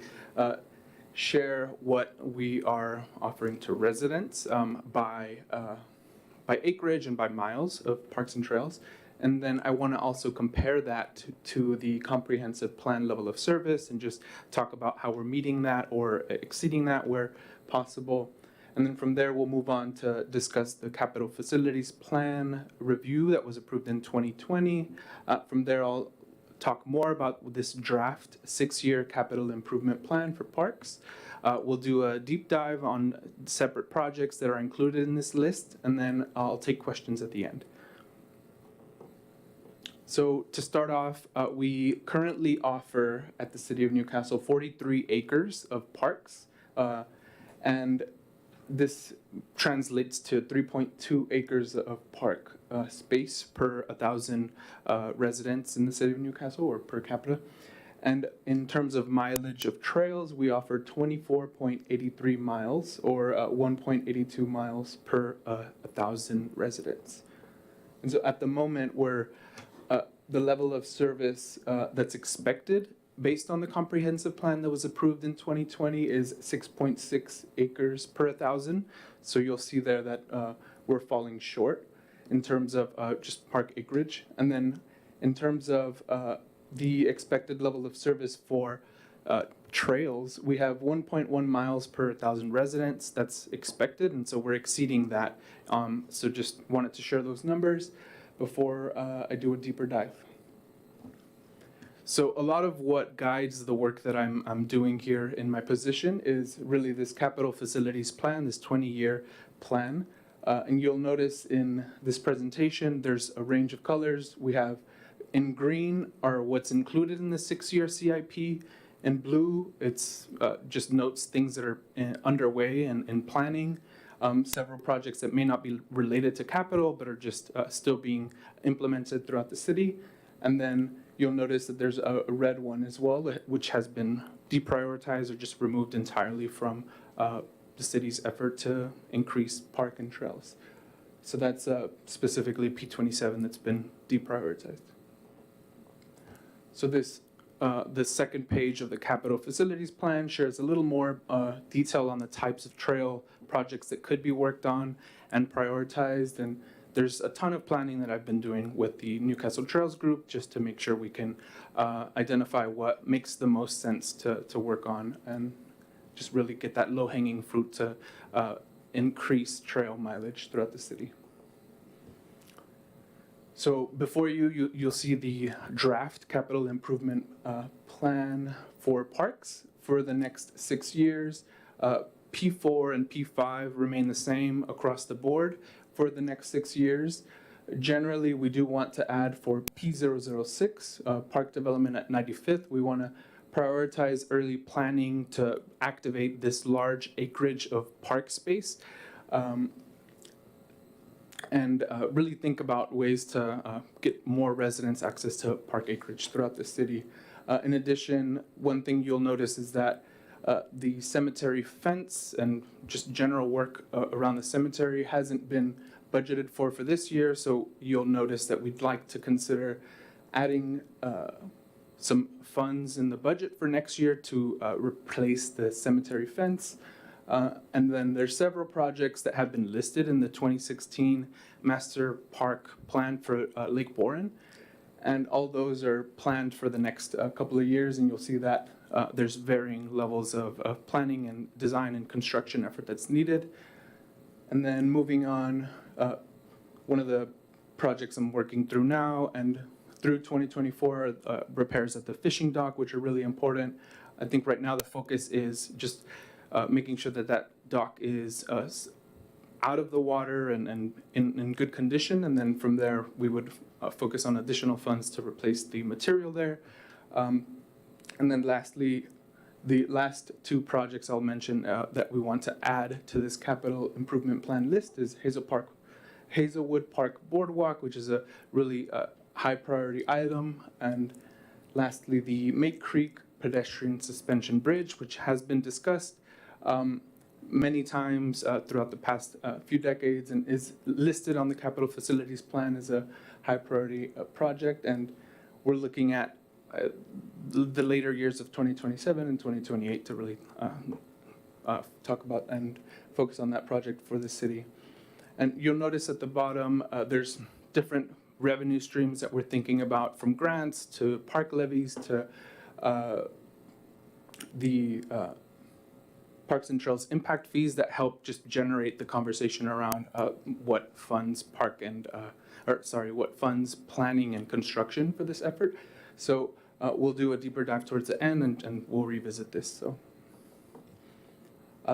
share what we are offering to residents by acreage and by miles of parks and trails. And then I want to also compare that to the comprehensive plan level of service and just talk about how we're meeting that or exceeding that where possible. And then from there, we'll move on to discuss the capital facilities plan review that was approved in 2020. From there, I'll talk more about this draft six-year capital improvement plan for parks. We'll do a deep dive on separate projects that are included in this list, and then I'll take questions at the end. So to start off, we currently offer at the City of Newcastle 43 acres of parks, and this translates to 3.2 acres of park space per 1,000 residents in the City of Newcastle, or per capita. And in terms of mileage of trails, we offer 24.83 miles, or 1.82 miles per 1,000 residents. And so at the moment, the level of service that's expected based on the comprehensive plan that was approved in 2020 is 6.6 acres per 1,000. So you'll see there that we're falling short in terms of just park acreage. And then in terms of the expected level of service for trails, we have 1.1 miles per 1,000 residents that's expected, and so we're exceeding that. So just wanted to share those numbers before I do a deeper dive. So a lot of what guides the work that I'm doing here in my position is really this capital facilities plan, this 20-year plan. And you'll notice in this presentation, there's a range of colors. We have in green are what's included in the 6-year CIP. In blue, it's just notes things that are underway and in planning. Several projects that may not be related to capital, but are just still being implemented throughout the city. And then you'll notice that there's a red one as well, which has been deprioritized or just removed entirely from the city's effort to increase park and trails. So that's specifically P27 that's been deprioritized. So this, the second page of the capital facilities plan shares a little more detail on the types of trail projects that could be worked on and prioritized. And there's a ton of planning that I've been doing with the Newcastle Trails Group just to make sure we can identify what makes the most sense to work on and just really get that low-hanging fruit to increase trail mileage throughout the city. So before you'll see the draft capital improvement plan for parks for the next 6 years. P4 and P5 remain the same across the board for the next 6 years. Generally, we do want to add for P006, park development at 95th. We want to prioritize early planning to activate this large acreage of park space. And really think about ways to get more residents access to park acreage throughout the city. In addition, one thing you'll notice is that the cemetery fence and just general work around the cemetery hasn't been budgeted for this year, so you'll notice that we'd like to consider adding some funds in the budget for next year to replace the cemetery fence. And then there's several projects that have been listed in the 2016 Master Park Plan for Lake Boren. And all those are planned for the next couple of years, and you'll see that there's varying levels of planning and design and construction effort that's needed. And then moving on, one of the projects I'm working through now and through 2024 are repairs at the fishing dock, which are really important. I think right now the focus is just making sure that that dock is out of the water and in good condition, and then from there we would focus on additional funds to replace the material there. And then lastly, the last two projects I'll mention that we want to add to this capital improvement plan list is Hazelwood Park Boardwalk, which is a really high priority item, and lastly the Make Creek pedestrian suspension bridge, which has been discussed many times throughout the past few decades and is listed on the capital facilities plan as a high priority project. And we're looking at the later years of 2027 and 2028 to really talk about and focus on that project for the city. And you'll notice at the bottom, there's different revenue streams that we're thinking about, from grants to park levies to the Parks and Trails impact fees that help just generate the conversation around what funds what funds planning and construction for this effort. So we'll do a deeper dive towards the end and we'll revisit this. So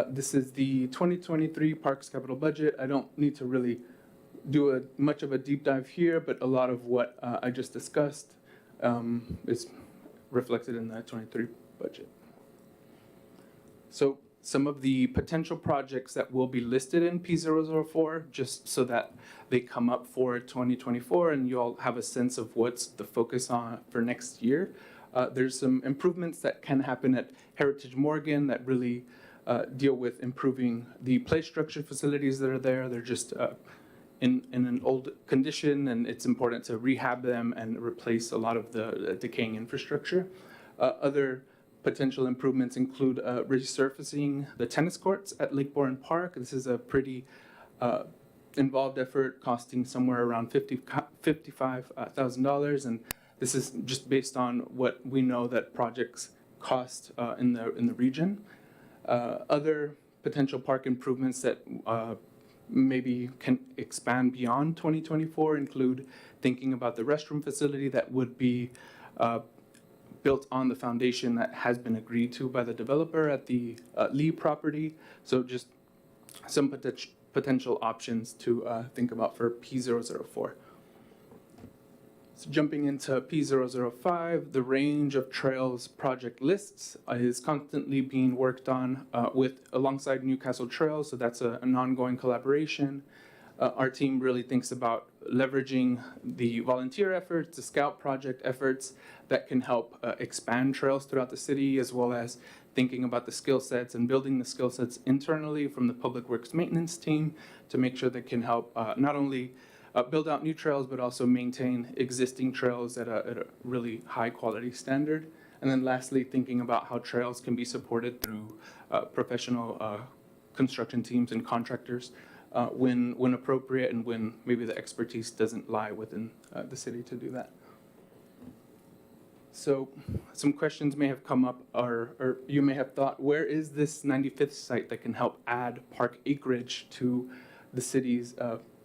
this is the 2023 Parks Capital Budget. I don't need to really do much of a deep dive here, but a lot of what I just discussed is reflected in the 23 budget. So some of the potential projects that will be listed in P004, just so that they come up for 2024 and you all have a sense of what's the focus on for next year. There's some improvements that can happen at Heritage Morgan that really deal with improving the play structure facilities that are there. They're just in an old condition, and it's important to rehab them and replace a lot of the decaying infrastructure. Other potential improvements include resurfacing the tennis courts at Lake Bourne Park. This is a pretty involved effort costing somewhere around $55,000, and this is just based on what we know that projects cost in the region. Other potential park improvements that maybe can expand beyond 2024 include thinking about the restroom facility that would be built on the foundation that has been agreed to by the developer at the Lee property. So just some potential options to think about for P004. So jumping into P005, the range of trails project lists is constantly being worked on alongside Newcastle Trails, so that's an ongoing collaboration. Our team really thinks about leveraging the volunteer efforts, the scout project efforts that can help expand trails throughout the city, as well as thinking about the skill sets and building the skill sets internally from the Public Works Maintenance team to make sure they can help not only build out new trails, but also maintain existing trails at a really high quality standard. And then lastly, thinking about how trails can be supported through professional construction teams and contractors when appropriate and when maybe the expertise doesn't lie within the city to do that. So some questions may have come up, or you may have thought, where is this 95th site that can help add park acreage to the city's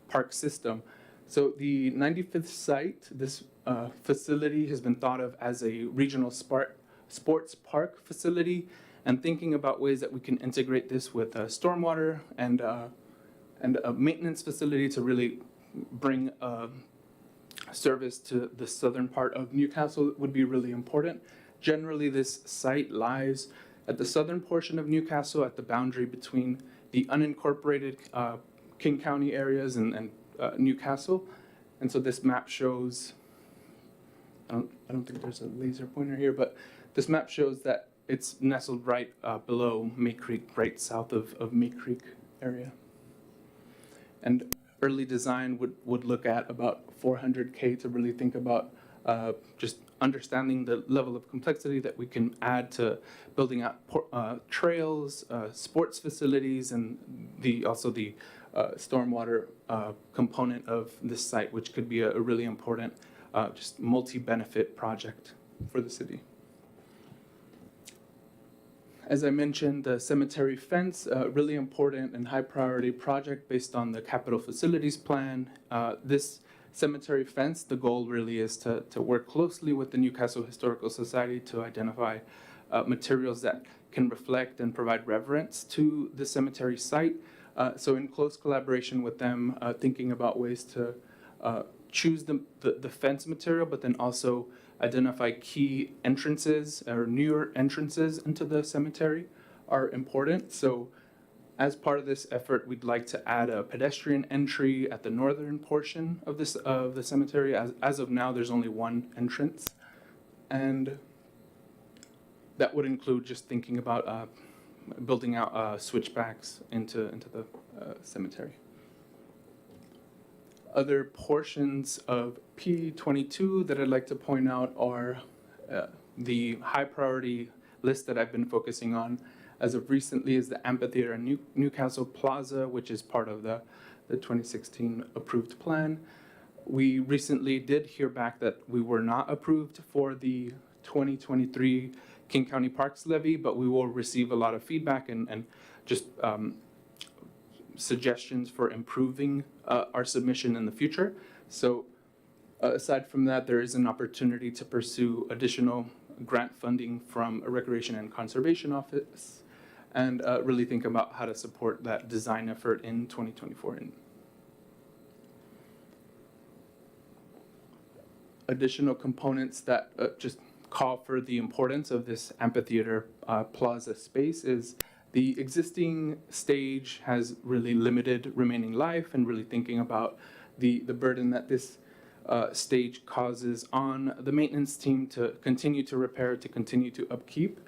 park system? So the 95th site, this facility has been thought of as a regional sports park facility, and thinking about ways that we can integrate this with stormwater and a maintenance facility to really bring service to the southern part of Newcastle would be really important. Generally, this site lies at the southern portion of Newcastle at the boundary between the unincorporated King County areas and Newcastle. And so this map shows, I don't think there's a laser pointer here, but this map shows that it's nestled right below May Creek, right south of May Creek area. And early design would look at about $400K to really think about just understanding the level of complexity that we can add to building out trails, sports facilities, and also the stormwater component of this site, which could be a really important just multi-benefit project for the city. As I mentioned, the cemetery fence, really important and high priority project based on the capital facilities plan. This cemetery fence, the goal really is to work closely with the Newcastle Historical Society to identify materials that can reflect and provide reverence to the cemetery site. So in close collaboration with them, thinking about ways to choose the fence material, but then also identify key entrances or newer entrances into the cemetery are important. So as part of this effort, we'd like to add a pedestrian entry at the northern portion of the cemetery. As of now, there's only one entrance. And that would include just thinking about building out switchbacks into the cemetery. Other portions of P22 that I'd like to point out are the high priority list that I've been focusing on as of recently is the amphitheater and Newcastle Plaza, which is part of the 2016 approved plan. We recently did hear back that we were not approved for the 2023 King County Parks levy, but we will receive a lot of feedback and just suggestions for improving our submission in the future. So aside from that, there is an opportunity to pursue additional grant funding from a Recreation and Conservation Office and really think about how to support that design effort in 2024. additional components that just call for the importance of this amphitheater plaza space is the existing stage has really limited remaining life, and really thinking about the burden that this stage causes on the maintenance team to continue to repair, to continue to upkeep,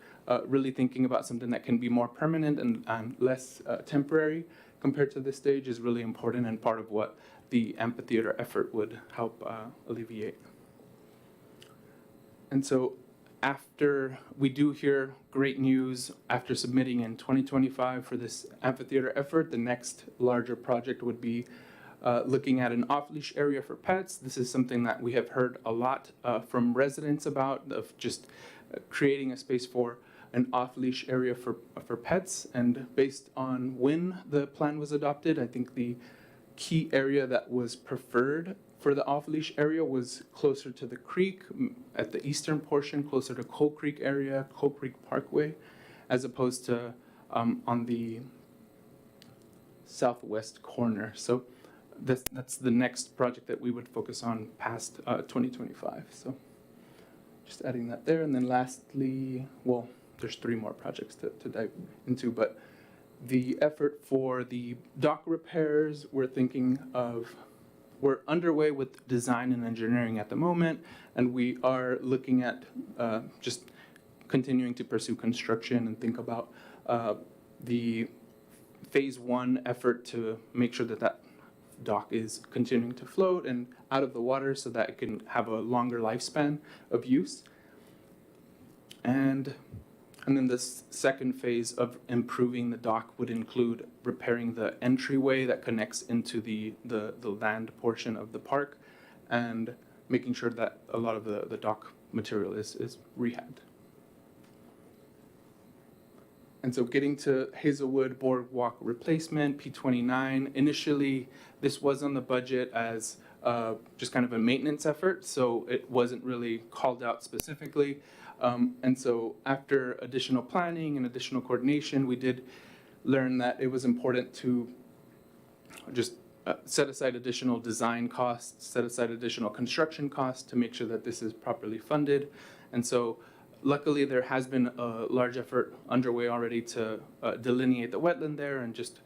really thinking about something that can be more permanent and less temporary compared to this stage is really important, and part of what the amphitheater effort would help alleviate. And so after we do hear great news after submitting in 2025 for this amphitheater effort, the next larger project would be looking at an off-leash area for pets. This is something that we have heard a lot from residents about, of just creating a space for an off-leash area for pets. And based on when the plan was adopted, I think the key area that was preferred for the off-leash area was closer to the creek, at the eastern portion, closer to Coal Creek area, Coal Creek Parkway, as opposed to on the southwest corner. So that's the next project that we would focus on past 2025. So just adding that there. And then lastly, well, there's 3 more projects to dive into, but the effort for the dock repairs, we're underway with design and engineering at the moment, and we are looking at just continuing to pursue construction and think about the phase 1 effort to make sure that that dock is continuing to float and out of the water so that it can have a longer lifespan of use. And then the second phase of improving the dock would include repairing the entryway that connects into the land portion of the park, and making sure that a lot of the dock material is rehabbed. And so getting to Hazelwood Boardwalk replacement, P29, initially this was on the budget as just kind of a maintenance effort, so it wasn't really called out specifically. And so after additional planning and additional coordination, we did learn that it was important to just set aside additional design costs, set aside additional construction costs to make sure that this is properly funded. And so luckily there has been a large effort underway already to delineate the wetland there and just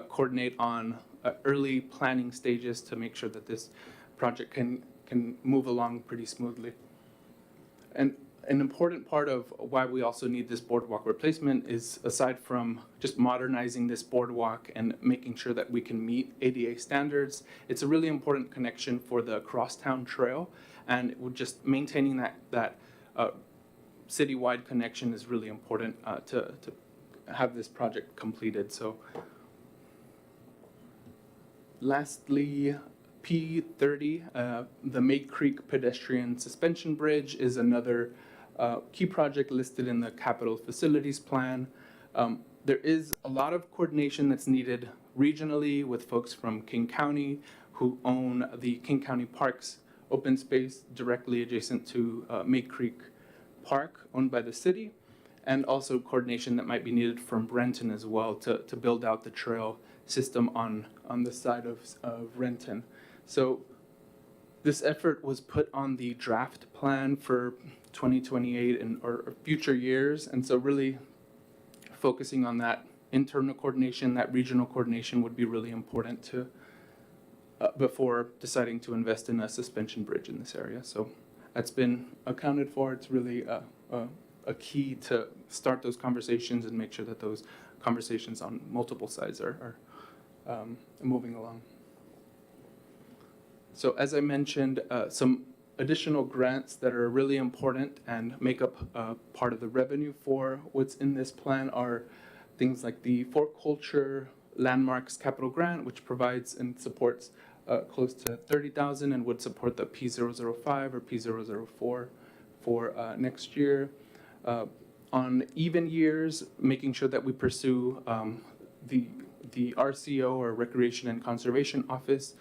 coordinate on early planning stages to make sure that this project can move along pretty smoothly. And an important part of why we also need this boardwalk replacement is, aside from just modernizing this boardwalk and making sure that we can meet ADA standards, it's a really important connection for the Crosstown Trail, and just maintaining that citywide connection is really important to have this project completed. So lastly, P30, the May Creek Pedestrian Suspension Bridge is another key project listed in the Capital Facilities Plan. There is a lot of coordination that's needed regionally with folks from King County who own the King County Parks open space directly adjacent to May Creek Park, owned by the city, and also coordination that might be needed from Renton as well to build out the trail system on the side of Renton. So this effort was put on the draft plan for 2028 or future years, and so really focusing on that internal coordination, that regional coordination would be really important to before deciding to invest in a suspension bridge in this area. So that's been accounted for. It's really a key to start those conversations and make sure that those conversations on multiple sides are moving along. So as I mentioned, some additional grants that are really important and make up part of the revenue for what's in this plan are things like the For Culture Landmarks Capital Grant, which provides and supports close to $30,000 and would support the P005 or P004 for next year. On even years, making sure that we pursue the RCO or Recreation and Conservation Office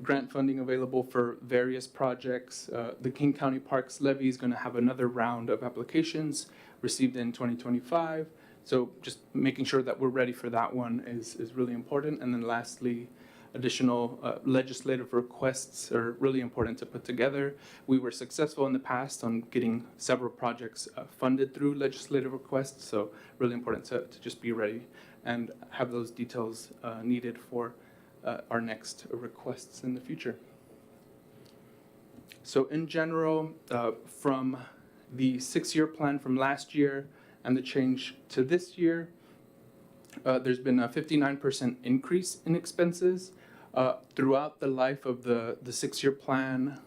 grant funding available for various projects. The King County Parks Levy is going to have another round of applications received in 2025. So just making sure that we're ready for that one is really important. And then lastly, additional legislative requests are really important to put together. We were successful in the past on getting several projects funded through legislative requests, so really important to just be ready and have those details needed for our next requests in the future. So in general, from the 6-year plan from last year and the change to this year, there's been a 59% increase in expenses. Throughout the life of the 6-year plan,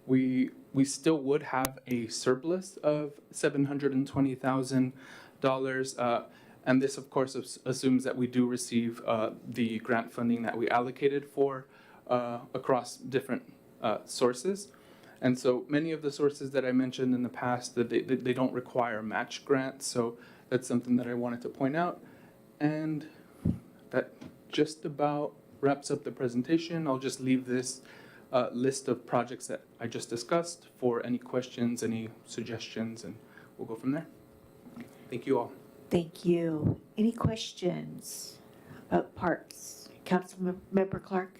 we still would have a surplus of $720,000. And this, of course, assumes that we do receive the grant funding that we allocated for across different sources. And so many of the sources that I mentioned in the past, that they don't require match grants. So that's something that I wanted to point out. And that just about wraps up the presentation. I'll just leave this list of projects that I just discussed for any questions, any suggestions, and we'll go from there. Thank you all. Thank you. Any questions about parks? Councilmember Clark?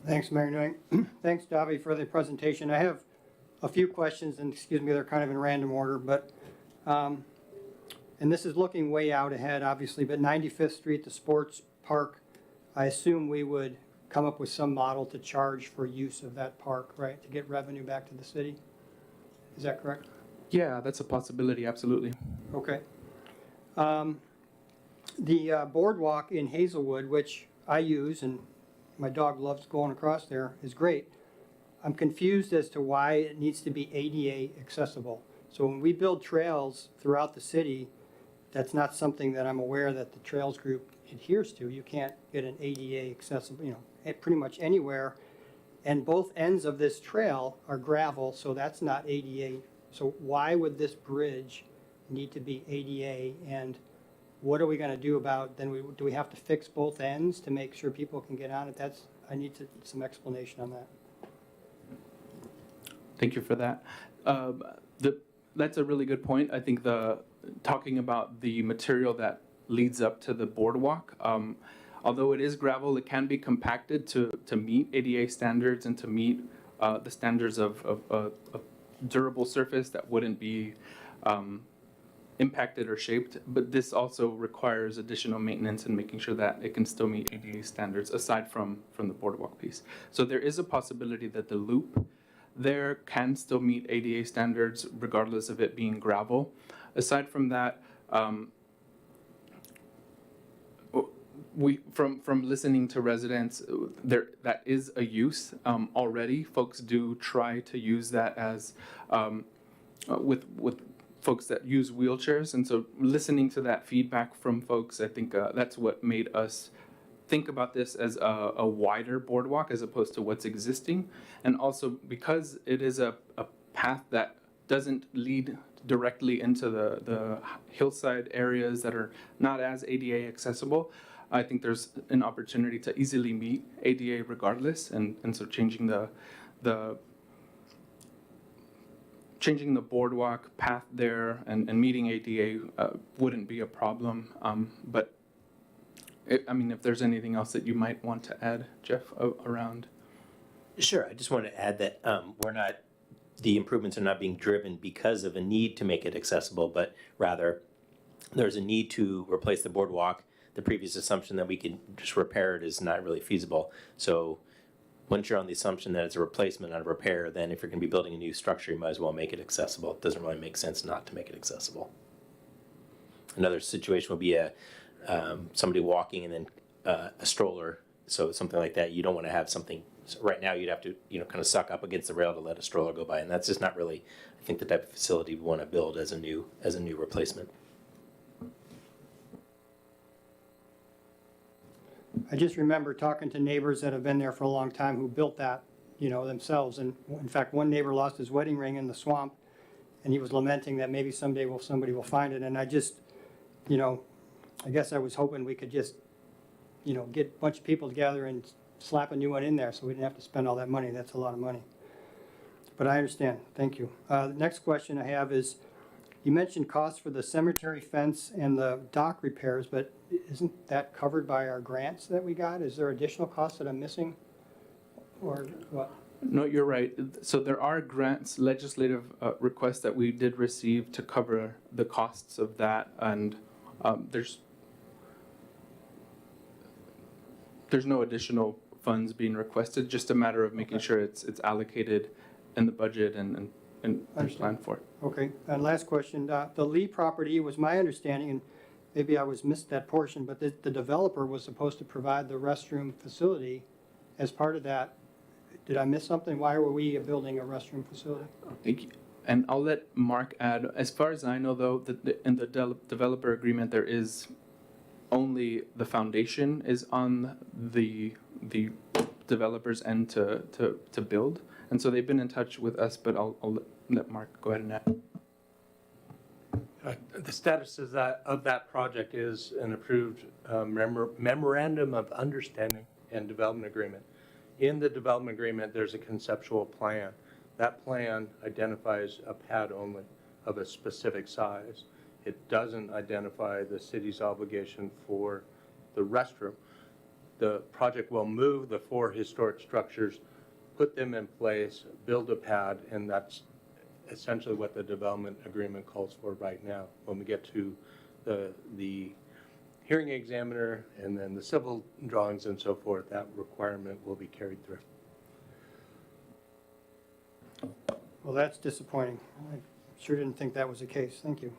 Thanks, Mayor Nguyen. Thanks, Davi, for the presentation. I have a few questions, and excuse me, they're kind of in random order, but, and this is looking way out ahead, obviously, but 95th Street, the sports park, I assume we would come up with some model to charge for use of that park, right, to get revenue back to the city? Is that correct? Yeah, that's a possibility, absolutely. Okay. The boardwalk in Hazelwood, which I use, and my dog loves going across there, is great. I'm confused as to why it needs to be ADA accessible. So when we build trails throughout the city, that's not something that I'm aware that the Trails Group adheres to. You can't get an ADA accessible, you know, pretty much anywhere. And both ends of this trail are gravel, so that's not ADA. So why would this bridge need to be ADA? And what are we going to do about, do we have to fix both ends to make sure people can get on it? I need some explanation on that. Thank you for that. That's a really good point. I think talking about the material that leads up to the boardwalk, although it is gravel, it can be compacted to meet ADA standards and to meet the standards of a durable surface that wouldn't be impacted or shaped. But this also requires additional maintenance and making sure that it can still meet ADA standards aside from the boardwalk piece. So there is a possibility that the loop there can still meet ADA standards regardless of it being gravel. Aside from that, from listening to residents, that is a use already. Folks do try to use that as with folks that use wheelchairs, and so listening to that feedback from folks, I think that's what made us think about this as a wider boardwalk as opposed to what's existing, and also because it is a path that doesn't lead directly into the hillside areas that are not as ADA accessible. I think there's an opportunity to easily meet ADA regardless, and so changing the boardwalk path there and meeting ADA wouldn't be a problem. But I mean, if there's anything else that you might want to add, Jeff, around. Sure, I just want to add that the improvements are not being driven because of a need to make it accessible, but rather there's a need to replace the boardwalk. The previous assumption that we could just repair it is not really feasible. So once you're on the assumption that it's a replacement, not a repair, then if you're going to be building a new structure, you might as well make it accessible. It doesn't really make sense not to make it accessible. Another situation would be somebody walking and then a stroller. So something like that, you don't want to have something. So right now, you'd have to kind of suck up against the rail to let a stroller go by, and that's just not really, I think, the type of facility we want to build as a new replacement. I just remember talking to neighbors that have been there for a long time who built that, themselves. And in fact, one neighbor lost his wedding ring in the swamp, and he was lamenting that maybe someday somebody will find it. And I just, I guess I was hoping we could just, get a bunch of people together and slap a new one in there so we didn't have to spend all that money. That's a lot of money. But I understand. Thank you. The next question I have is, You mentioned costs for the cemetery fence and the dock repairs, but isn't that covered by our grants that we got? Is there additional costs that I'm missing? Or what? No, you're right. So there are grants, legislative requests that we did receive to cover the costs of that, and there's no additional funds being requested. Just a matter of making sure it's allocated in the budget and planned for. Okay, and last question, the Lee property was my understanding, and maybe I missed that portion, but the developer was supposed to provide the restroom facility as part of that. Did I miss something? Why were we building a restroom facility? Thank you. And I'll let Mark add. As far as I know, though, in the developer agreement, there is only the foundation is on the developer's end to build. And so they've been in touch with us, but I'll let Mark go ahead and add. The status of that project is an approved memorandum of understanding and development agreement. In the development agreement, there's a conceptual plan. That plan identifies a pad only of a specific size. It doesn't identify the city's obligation for the restroom. The project will move the 4 historic structures, put them in place, build a pad, and that's essentially what the development agreement calls for right now. When we get to the hearing examiner and then the civil drawings and so forth, that requirement will be carried through. Well, that's disappointing. I sure didn't think that was the case. Thank you.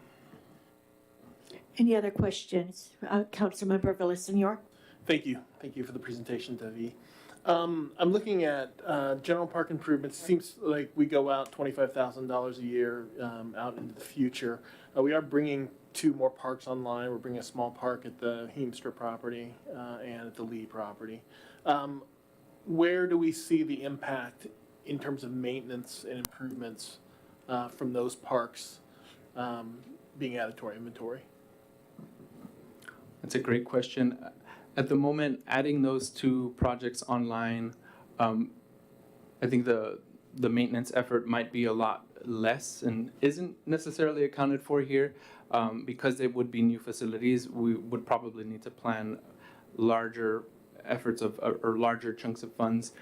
Any other questions? Councilmember Villasenor? Thank you. Thank you for the presentation, Debbie. I'm looking at general park improvements. Seems like we go out $25,000 a year out into the future. We are bringing 2 more parks online. We're bringing a small park at the Heemstra property and at the Lee property. Where do we see the impact in terms of maintenance and improvements from those parks being added to our inventory? That's a great question. At the moment, adding those 2 projects online, I think the maintenance effort might be a lot less and isn't necessarily accounted for here. Because they would be new facilities, we would probably need to plan larger efforts or larger chunks of funds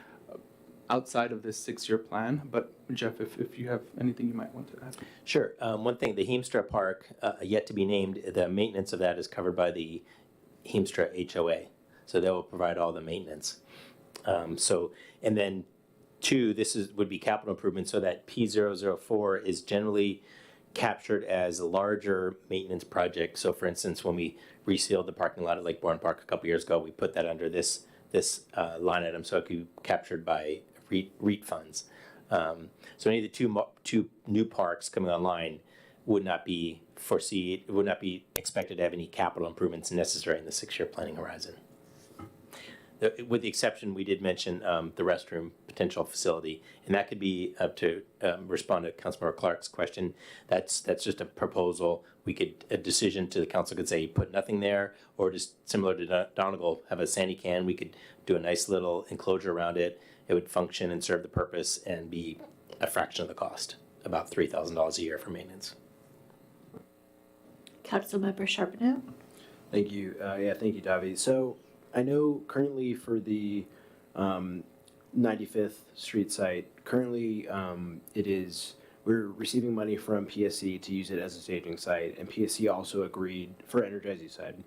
outside of this 6-year plan. But Jeff, if you have anything you might want to add. Sure. One thing, the Heemstra Park, yet to be named, the maintenance of that is covered by the Heemstra HOA. So they will provide all the maintenance. And then 2, would be capital improvement, so that P004 is generally captured as a larger maintenance project. So for instance, when we resealed the parking lot at Lake Bourne Park a couple years ago, we put that under this line item so it could be captured by REIT funds. So any of the 2 new parks coming online would not be expected to have any capital improvements necessary in the 6-year planning horizon. With the exception, we did mention the restroom potential facility, and that could be up to respond to Councilmember Clark's question. That's just a proposal. A decision to the council could say put nothing there, or just similar to Donegal, have a sandy can. We could do a nice little enclosure around it. It would function and serve the purpose and be a fraction of the cost, about $3,000 a year for maintenance. Councilmember Charbonneau? Thank you. Thank you, Davi. So I know currently for the 95th Street site, currently we're receiving money from PSC to use it as a staging site, and PSC also agreed for Energize side.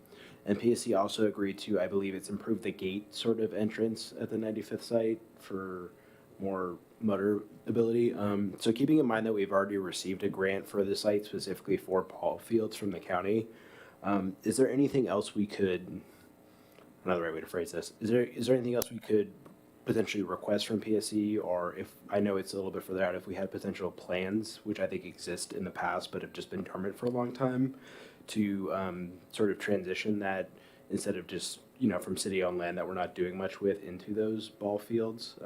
And PSC also agreed to, I believe it's improved the gate sort of entrance at the 95th site for more motor ability. So keeping in mind that we've already received a grant for the site specifically for ball fields from the county, is there anything else we could, another right way to phrase this, is there anything else we could potentially request from PSC, or if, I know it's a little bit further out, if we had potential plans, which I think exist in the past but have just been dormant for a long time, to sort of transition that instead of just, from city-owned land that we're not doing much with into those ball fields.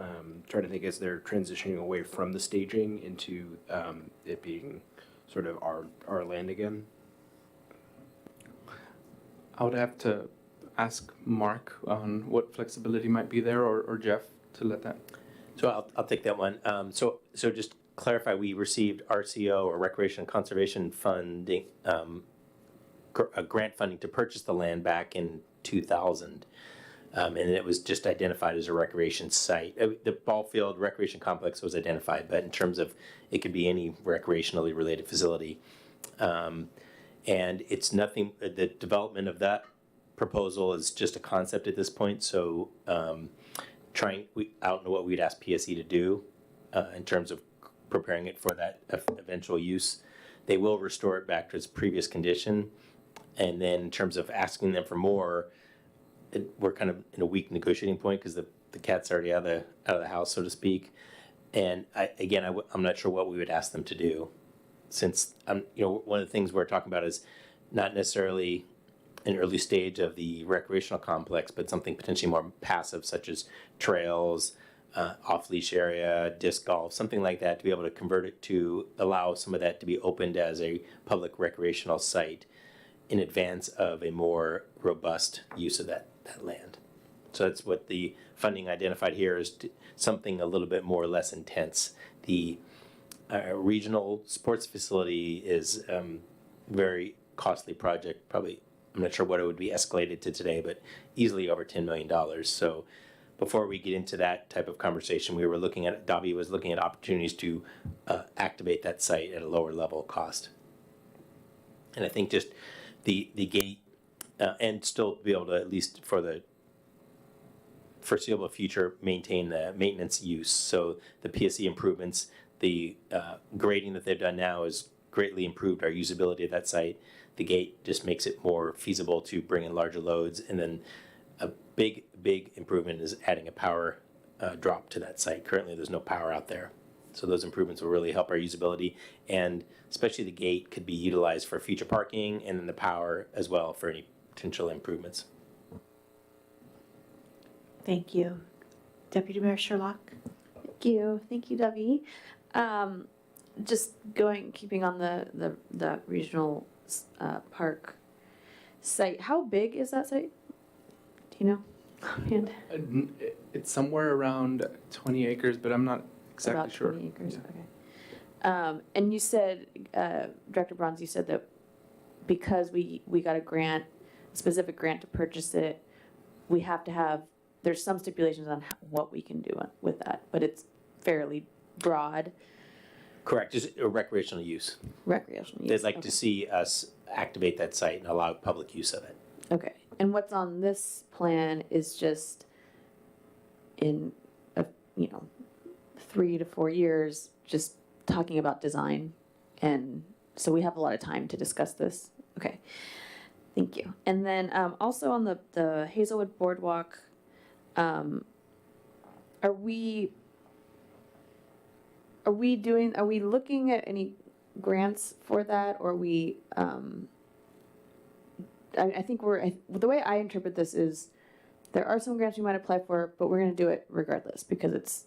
Trying to think as they're transitioning away from the staging into it being sort of our land again. I would have to ask Mark on what flexibility might be there, or Jeff to let that. So I'll take that one. So just clarify, we received RCO or Recreation and Conservation funding, grant funding to purchase the land back in 2000. And it was just identified as a recreation site. The ball field recreation complex was identified, but in terms of, it could be any recreationally related facility. And it's nothing, the development of that proposal is just a concept at this point, so I don't know what we'd ask PSE to do in terms of preparing it for that eventual use. They will restore it back to its previous condition, and then in terms of asking them for more, we're kind of in a weak negotiating point because the cat's already out of the house, so to speak. And I'm not sure what we would ask them to do, since one of the things we're talking about is not necessarily an early stage of the recreational complex, but something potentially more passive, such as trails, off-leash area, disc golf, something like that, to be able to convert it to allow some of that to be opened as a public recreational site in advance of a more robust use of that land. So that's what the funding identified here is, something a little bit more or less intense. The regional sports facility is very costly project, probably, I'm not sure what it would be escalated to today, but easily over $10 million. So before we get into that type of conversation, Davi was looking at opportunities to activate that site at a lower level cost. And I think just the gate, and still be able to, at least for the foreseeable future, maintain the maintenance use. So the PSE improvements, the grading that they've done now has greatly improved our usability of that site. The gate just makes it more feasible to bring in larger loads. And then a big improvement is adding a power drop to that site. Currently, there's no power out there. So those improvements will really help our usability, and especially the gate could be utilized for future parking, and then the power as well for any potential improvements. Thank you. Deputy Mayor Sherlock? Thank you, Debbie. Just keeping on the regional park site, how big is that site? Do you know? Offhand? It's somewhere around 20 acres, but I'm not exactly About sure. 20 acres, Yeah. okay. And you said, Director Bronze, you said that because we got a specific grant to purchase it, we have to have, there's some stipulations on what we can do with that, but it's fairly broad. Correct, just a recreational use. Recreational use. They'd like to see us activate that site and allow public use of it. Okay, and what's on this plan is just in 3 to 4 years, just talking about design, and so we have a lot of time to discuss this. Okay, thank you. And then also on the Hazelwood Boardwalk, are we looking at any grants for that, or we I think the way I interpret this is there are some grants we might apply for, but we're going to do it regardless because it's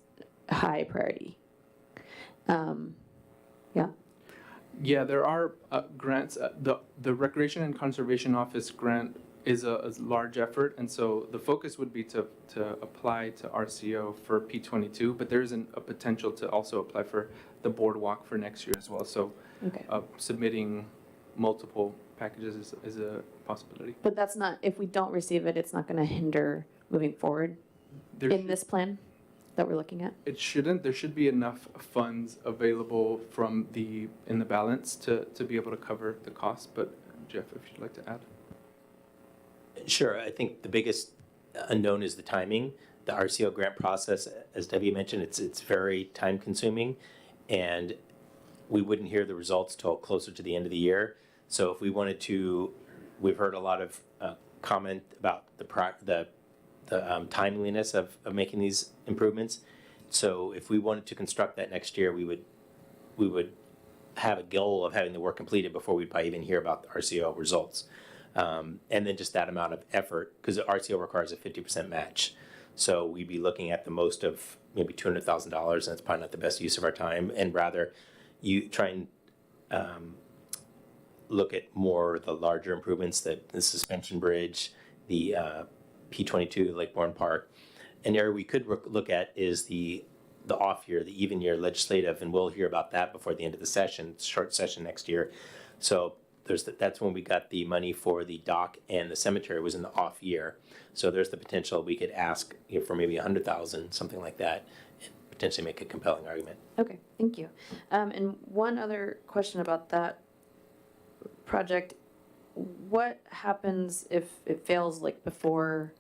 a high priority. Yeah. Yeah, there are grants. The Recreation and Conservation Office grant is a large effort, and so the focus would be to apply to RCO for P22, but there is a potential to also apply for the boardwalk for next year as well. So Okay. Submitting multiple packages is a possibility. But that's not, if we don't receive it, it's not going to hinder moving forward in this plan that we're looking at? It shouldn't. There should be enough funds available in the balance to be able to cover the cost. But Jeff, if you'd like to add. Sure, I think the biggest unknown is the timing. The RCO grant process, as Debbie mentioned, it's very time consuming, and we wouldn't hear the results till closer to the end of the year. So if we wanted to, we've heard a lot of comment about the timeliness of making these improvements. So if we wanted to construct that next year, we would have a goal of having the work completed before we'd probably even hear about the RCO results. And then just that amount of effort, because the RCO requires a 50% match. So we'd be looking at the most of maybe $200,000, and it's probably not the best use of our time, and rather you try and look at more the larger improvements, the suspension bridge, the P22, Lake Bourne Park. An area we could look at is the the off year, the even year legislative, and we'll hear about that before the end of the session. It's a short session next year. So that's when we got the money for the dock, and the cemetery was in the off year. So there's the potential we could ask for maybe 100,000, something like that, and potentially make a compelling argument. Okay, thank you. And one other question about that project. What happens if it fails like before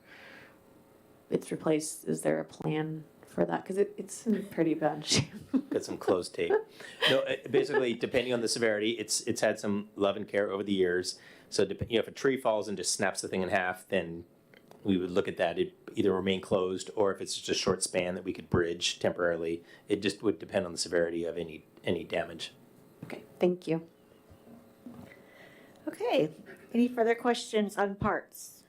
it's replaced? Is there a plan for that? Because it's in pretty bad shape. Got some closed tape. No, basically, depending on the severity, it's had some love and care over the years. So, if a tree falls and just snaps the thing in half, then we would look at that. It either remain closed, or if it's just a short span that we could bridge temporarily. It just would depend on the severity of any damage. Okay, thank you. Okay, any further questions on parks?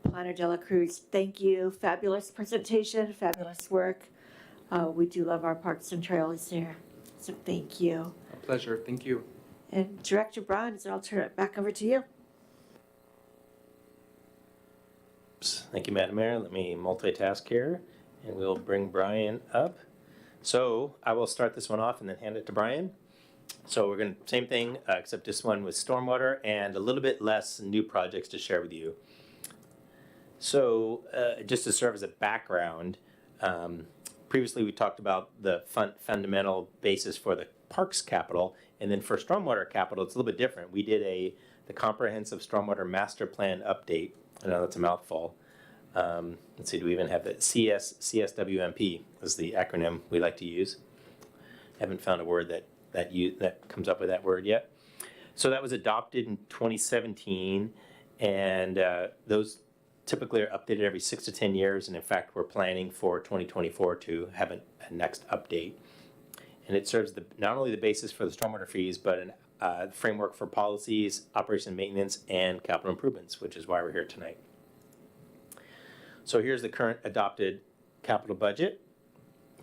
Planner De La Cruz, thank you. Fabulous presentation, fabulous work. We do love our parks and trails here, so thank you. A pleasure. Thank you. And Director Bronze, I'll turn it back over to you. Thank you, Madam Mayor. Let me multitask here, and we'll bring Brian up. So I will start this one off and then hand it to Brian. So we're going to, same thing, except this one with stormwater and a little bit less new projects to share with you. So just to serve as a background, previously we talked about the fundamental basis for the parks capital, and then for stormwater capital, it's a little bit different. We did the comprehensive stormwater master plan update. I know that's a mouthful. Let's see, do we even have that? CSWMP is the acronym we like to use. Haven't found a word that comes up with that word yet. So that was adopted in 2017, and those typically are updated every 6 to 10 years, and in fact, we're planning for 2024 to have a next update. And it serves not only the basis for the stormwater fees, but a framework for policies, operation and maintenance, and capital improvements, which is why we're here tonight. So here's the current adopted capital budget,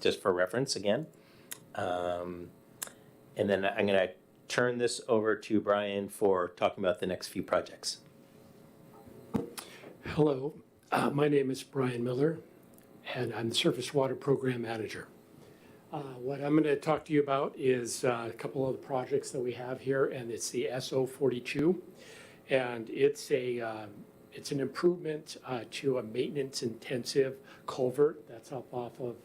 just for reference again. And then I'm going to turn this over to Brian for talking about the next few projects. Hello, my name is Brian Miller, and I'm the Surface Water Program Manager. What I'm going to talk to you about is a couple of the projects that we have here, and it's the SO42, and it's an improvement to a maintenance-intensive culvert that's up off of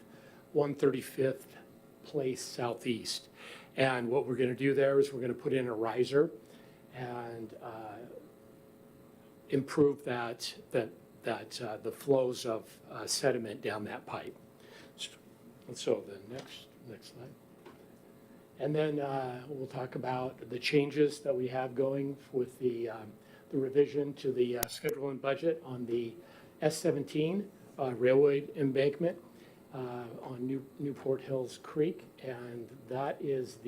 135th Place Southeast. And what we're going to do there is we're going to put in a riser and improve the flows of sediment down that pipe. So the next slide. And then we'll talk about the changes that we have going with the revision to the schedule and budget on the S17 railway embankment on Newport Hills Creek, and that is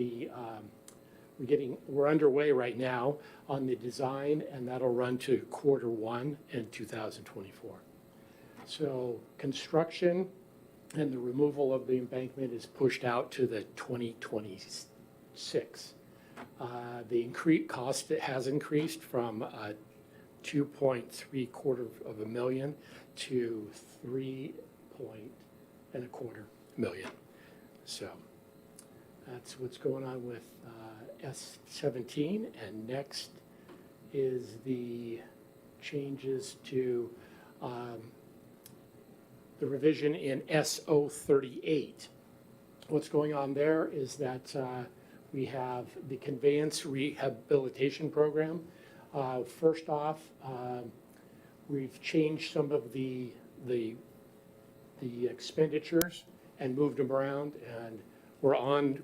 we're underway right now on the design, and that'll run to Q1 in 2024. So construction and the removal of the embankment is pushed out to the 2026. The cost has increased from $2.75 million to $3.25 million. So that's what's going on with S17, and next is the changes to the revision in SO38. What's going on there is that we have the conveyance rehabilitation program. First off, we've changed some of the expenditures and moved them around, and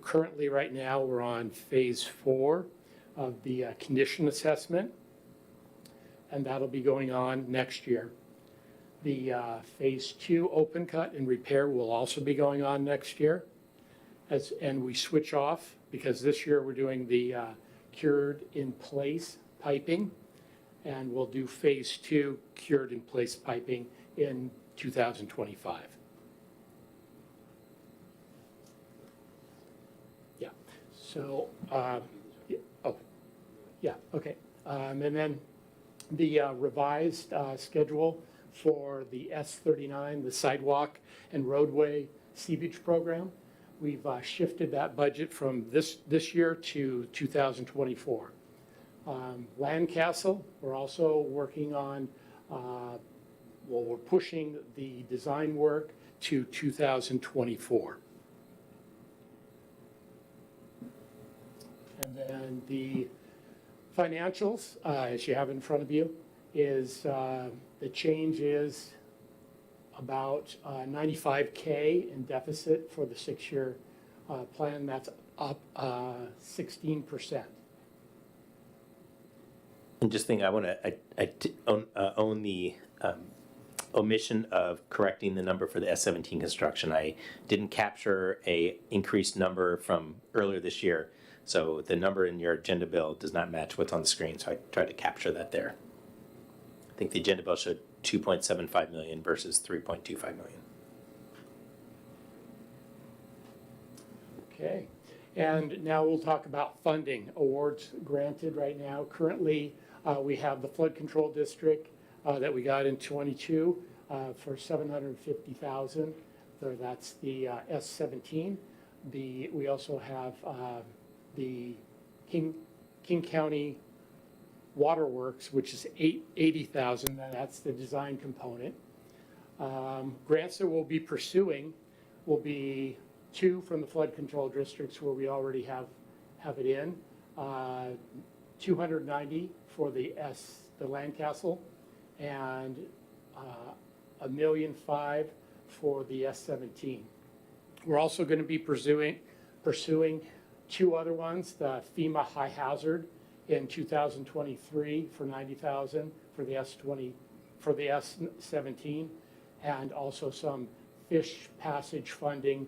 currently right now, we're on phase 4 of the condition assessment, and that'll be going on next year. The phase 2 open cut and repair will also be going on next year. And we switch off because this year we're doing the cured in place piping, and we'll do phase 2 cured in place piping in 2025. Yeah, so, okay. And then the revised schedule for the S39, the sidewalk and roadway seepage program. We've shifted that budget from this year to 2024. Land Castle, we're also working on, we're pushing the design work to 2024. And then the financials, as you have in front of you, is the change is about 95K in deficit for the 6-year plan. That's up 16%. And just think, I want to own the omission of correcting the number for the S-17 construction. I didn't capture a increased number from earlier this year, so the number in your agenda bill does not match what's on the screen, so I tried to capture that there. I think the agenda bill showed 2.75 million versus 3.25 million. Okay, and now we'll talk about funding awards granted right now. Currently, we have the flood control district that we got in 22 for $750,000. That's the S-17. We also have the King County Waterworks, which is $80,000. That's the design component. Grants that we'll be pursuing will be 2 from the flood control districts where we already have it in. 290 for the Land Castle, and $1.5 million for the S-17. We're also going to be pursuing 2 other ones, the FEMA High Hazard in 2023 for $90,000 for the S-17, and also some fish passage funding,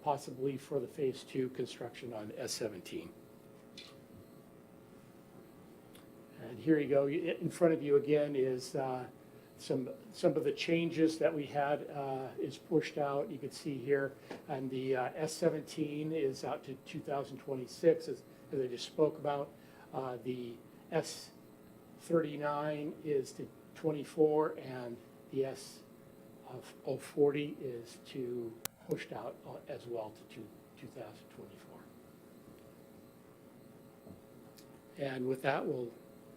possibly for the Phase 2 construction on S-17. And here you go. In front of you again is some of the changes that we had is pushed out. You can see here, and the S-17 is out to 2026, as I just spoke about. The S-39 is to 24, and the S-040 is pushed out as well to 2024. And with that, we'll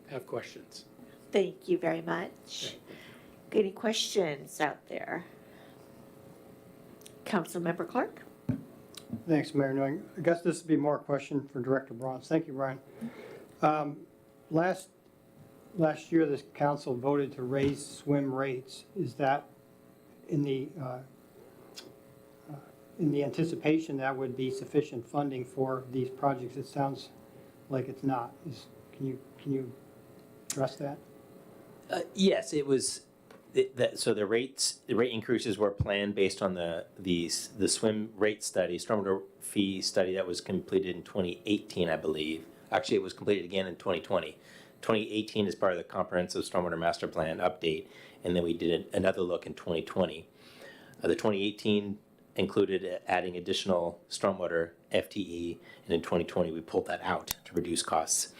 have questions. Thank you very much. Any questions out there? Councilmember Clark? Thanks, Mayor Nguyen. I guess this would be more a question for Director Bronze. Thank you, Brian. Last year, this council voted to raise swim rates. Is that in the anticipation that would be sufficient funding for these projects? It sounds like it's not. Can you address that? Yes, it was. So the rate increases were planned based on the swim rate study, stormwater fee study that was completed in 2018, I believe. Actually, it was completed again in 2020. 2018 is part of the comprehensive stormwater master plan update, and then we did another look in 2020. The 2018 included adding additional stormwater FTE, and in 2020 we pulled that out to reduce costs.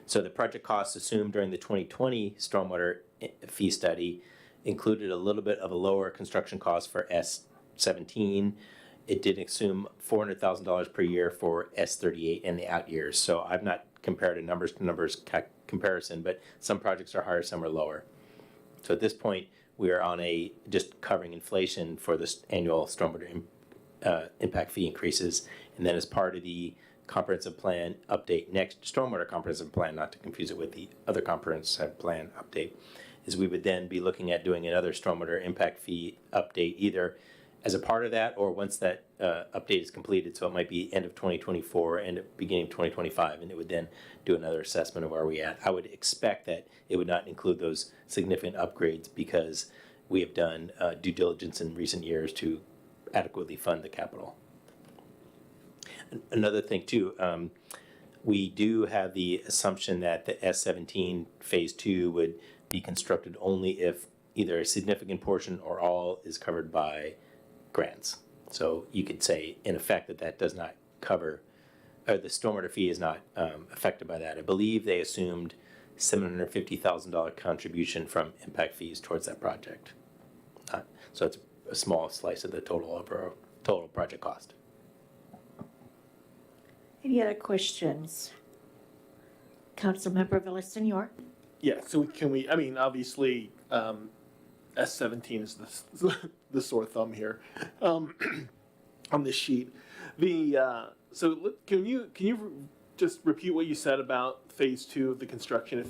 So the project costs assumed during the 2020 stormwater fee study included a little bit of a lower construction cost for S-17. It did assume $400,000 per year for S-38 in the out years. So I've not compared a numbers to numbers comparison, but some projects are higher, some are lower. So at this point, we are on just covering inflation for this annual stormwater impact fee increases. And then as part of the comprehensive plan update, next stormwater comprehensive plan, not to confuse it with the other comprehensive plan update, is we would then be looking at doing another stormwater impact fee update either as a part of that or once that update is completed. So it might be end of 2024 and beginning of 2025, and it would then do another assessment of where we at. I would expect that it would not include those significant upgrades because we have done due diligence in recent years to adequately fund the capital. Another thing too, we do have the assumption that the S-17 Phase 2 would be constructed only if either a significant portion or all is covered by grants. So you could say, in effect, that does not cover, or the stormwater fee is not affected by that. I believe they assumed $750,000 contribution from impact fees towards that project. So it's a small slice of the total project cost. Any other questions? Councilmember Villasenor? Yeah, so can we, I mean, obviously, S17 is the sore thumb here on this sheet. Can you just repeat what you said about phase 2 of the construction?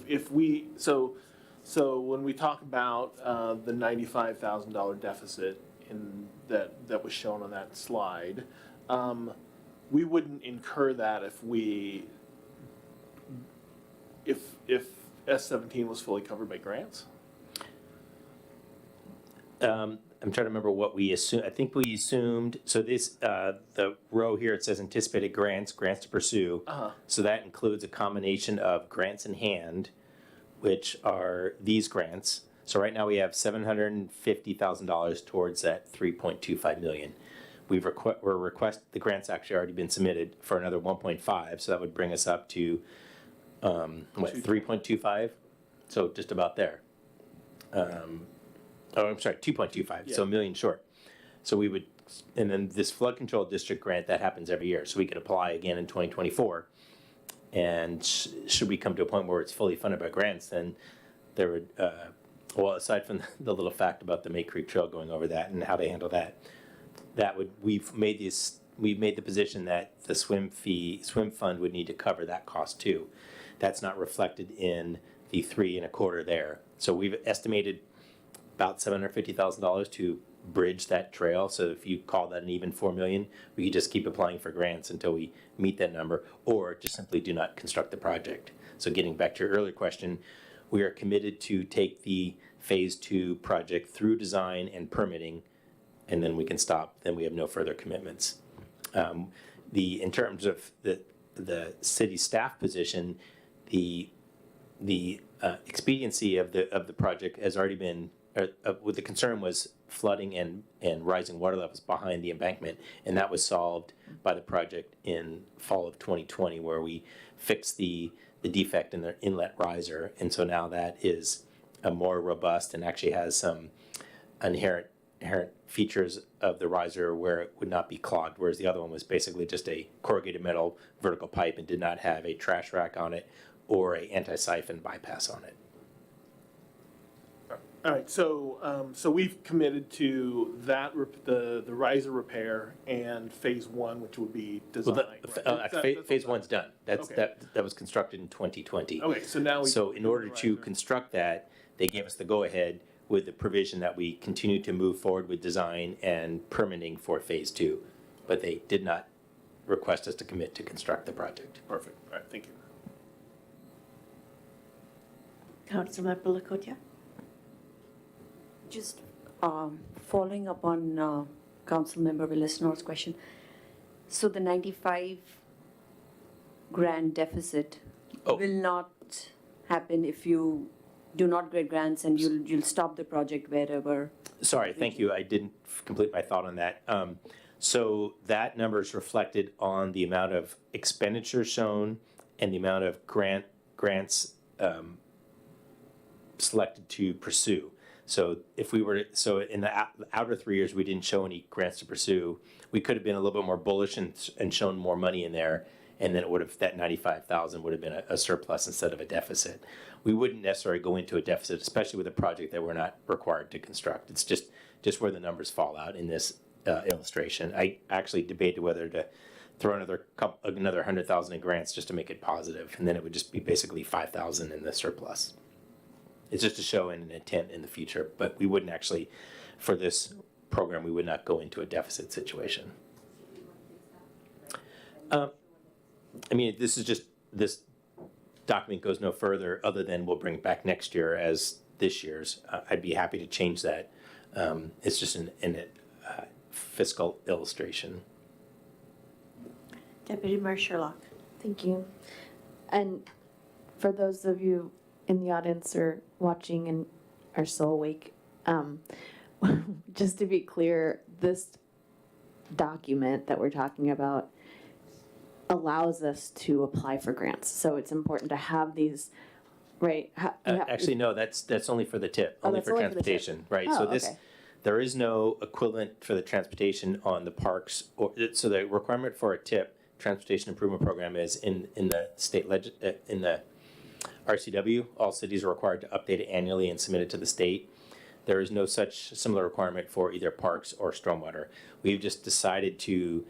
So when we talk about the $95,000 deficit that was shown on that slide, we wouldn't incur that if S17 was fully covered by grants? I'm trying to remember what we assumed. I think we assumed, so this, the row here, it says anticipated grants to pursue. So that includes a combination of grants in hand, which are these grants. So right now we have $750,000 towards that 3.25 million. The grant's actually already been submitted for another 1.5, so that would bring us up to, 3.25? So just about there. I'm sorry, 2.25, so a million short. So we would, and then this flood control district grant, that happens every year, so we could apply again in 2024. And should we come to a point where it's fully funded by grants, then there would, well, aside from the little fact about the May Creek Trail going over that and how they handle that, we've made the position that the swim fund would need to cover that cost too. That's not reflected in the 3.25 there. So we've estimated about $750,000 to bridge that trail. So if you call that an even 4 million, we could just keep applying for grants until we meet that number, or just simply do not construct the project. So getting back to your earlier question, we are committed to take the phase 2 project through design and permitting, and then we can stop. Then we have no further commitments. In terms of the city staff position, the expediency of the project has already been. What the concern was flooding and rising water levels behind the embankment, and that was solved by the project in fall of 2020, where we fixed the defect in the inlet riser, and so now that is a more robust and actually has some inherent features of the riser where it would not be clogged, whereas the other one was basically just a corrugated metal vertical pipe and did not have a trash rack on it or a anti-siphon bypass on it. All right, so we've committed to that, the riser repair and phase 1, which would be design. Phase 1's done. Okay. That was constructed in 2020. Okay, so now So in order to construct that, they gave us the go-ahead with the provision that we continue to move forward with design and permitting for phase 2, but they did not request us to commit to construct the project. Perfect. All right, thank you. Councilmember Lakota? Just following up on Councilmember Villasenor's question. So the 95 grand deficit will not happen if you do not get grants, and you'll stop the project wherever. Sorry, thank you. I didn't complete my thought on that. So that number is reflected on the amount of expenditure shown and the amount of grants selected to pursue. So if we were so in the outer 3 years, we didn't show any grants to pursue. We could have been a little bit more bullish and shown more money in there, and then it would have, that 95,000 would have been a surplus instead of a deficit. We wouldn't necessarily go into a deficit, especially with a project that we're not required to construct. It's just where the numbers fall out in this illustration. I actually debated whether to throw another 100,000 in grants just to make it positive, and then it would just be basically 5,000 in the surplus. It's just to show an intent in the future, but we wouldn't actually, for this program, we would not go into a deficit situation. I mean, this document goes no further other than we'll bring it back next year as this year's. I'd be happy to change that. It's just an fiscal illustration. Deputy Mayor Sherlock. Thank you. And for those of you in the audience or watching and are still awake, just to be clear, this document that we're talking about allows us to apply for grants. So it's important to have these, right? Actually, no, that's only for the tip, only that's for only for the tip. transportation, right? Oh, So okay. There is no equivalent for the transportation on the parks, so the requirement for a TIP, Transportation Improvement Program, is in the in the RCW. All cities are required to update it annually and submit it to the state. There is no such similar requirement for either parks or stormwater. We've just decided to,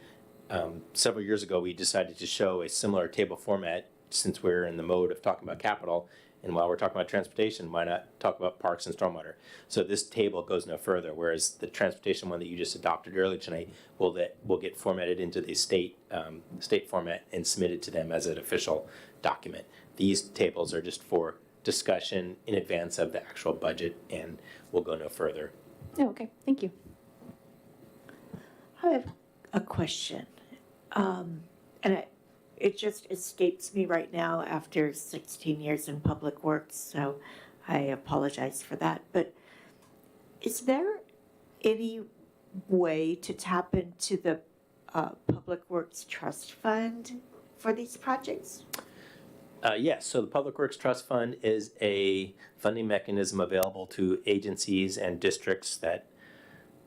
several years ago, we decided to show a similar table format since we're in the mode of talking about capital. And while we're talking about transportation, why not talk about parks and stormwater? So this table goes no further, whereas the transportation one that you just adopted earlier tonight will get formatted into the state format and submitted to them as an official document. These tables are just for discussion in advance of the actual budget and will go no further. Oh, okay, thank you. I have a question. It just escapes me right now after 16 years in public works, so I apologize for that. But is there any way to tap into the Public Works Trust Fund for these projects? Yes, so the Public Works Trust Fund is a funding mechanism available to agencies and districts that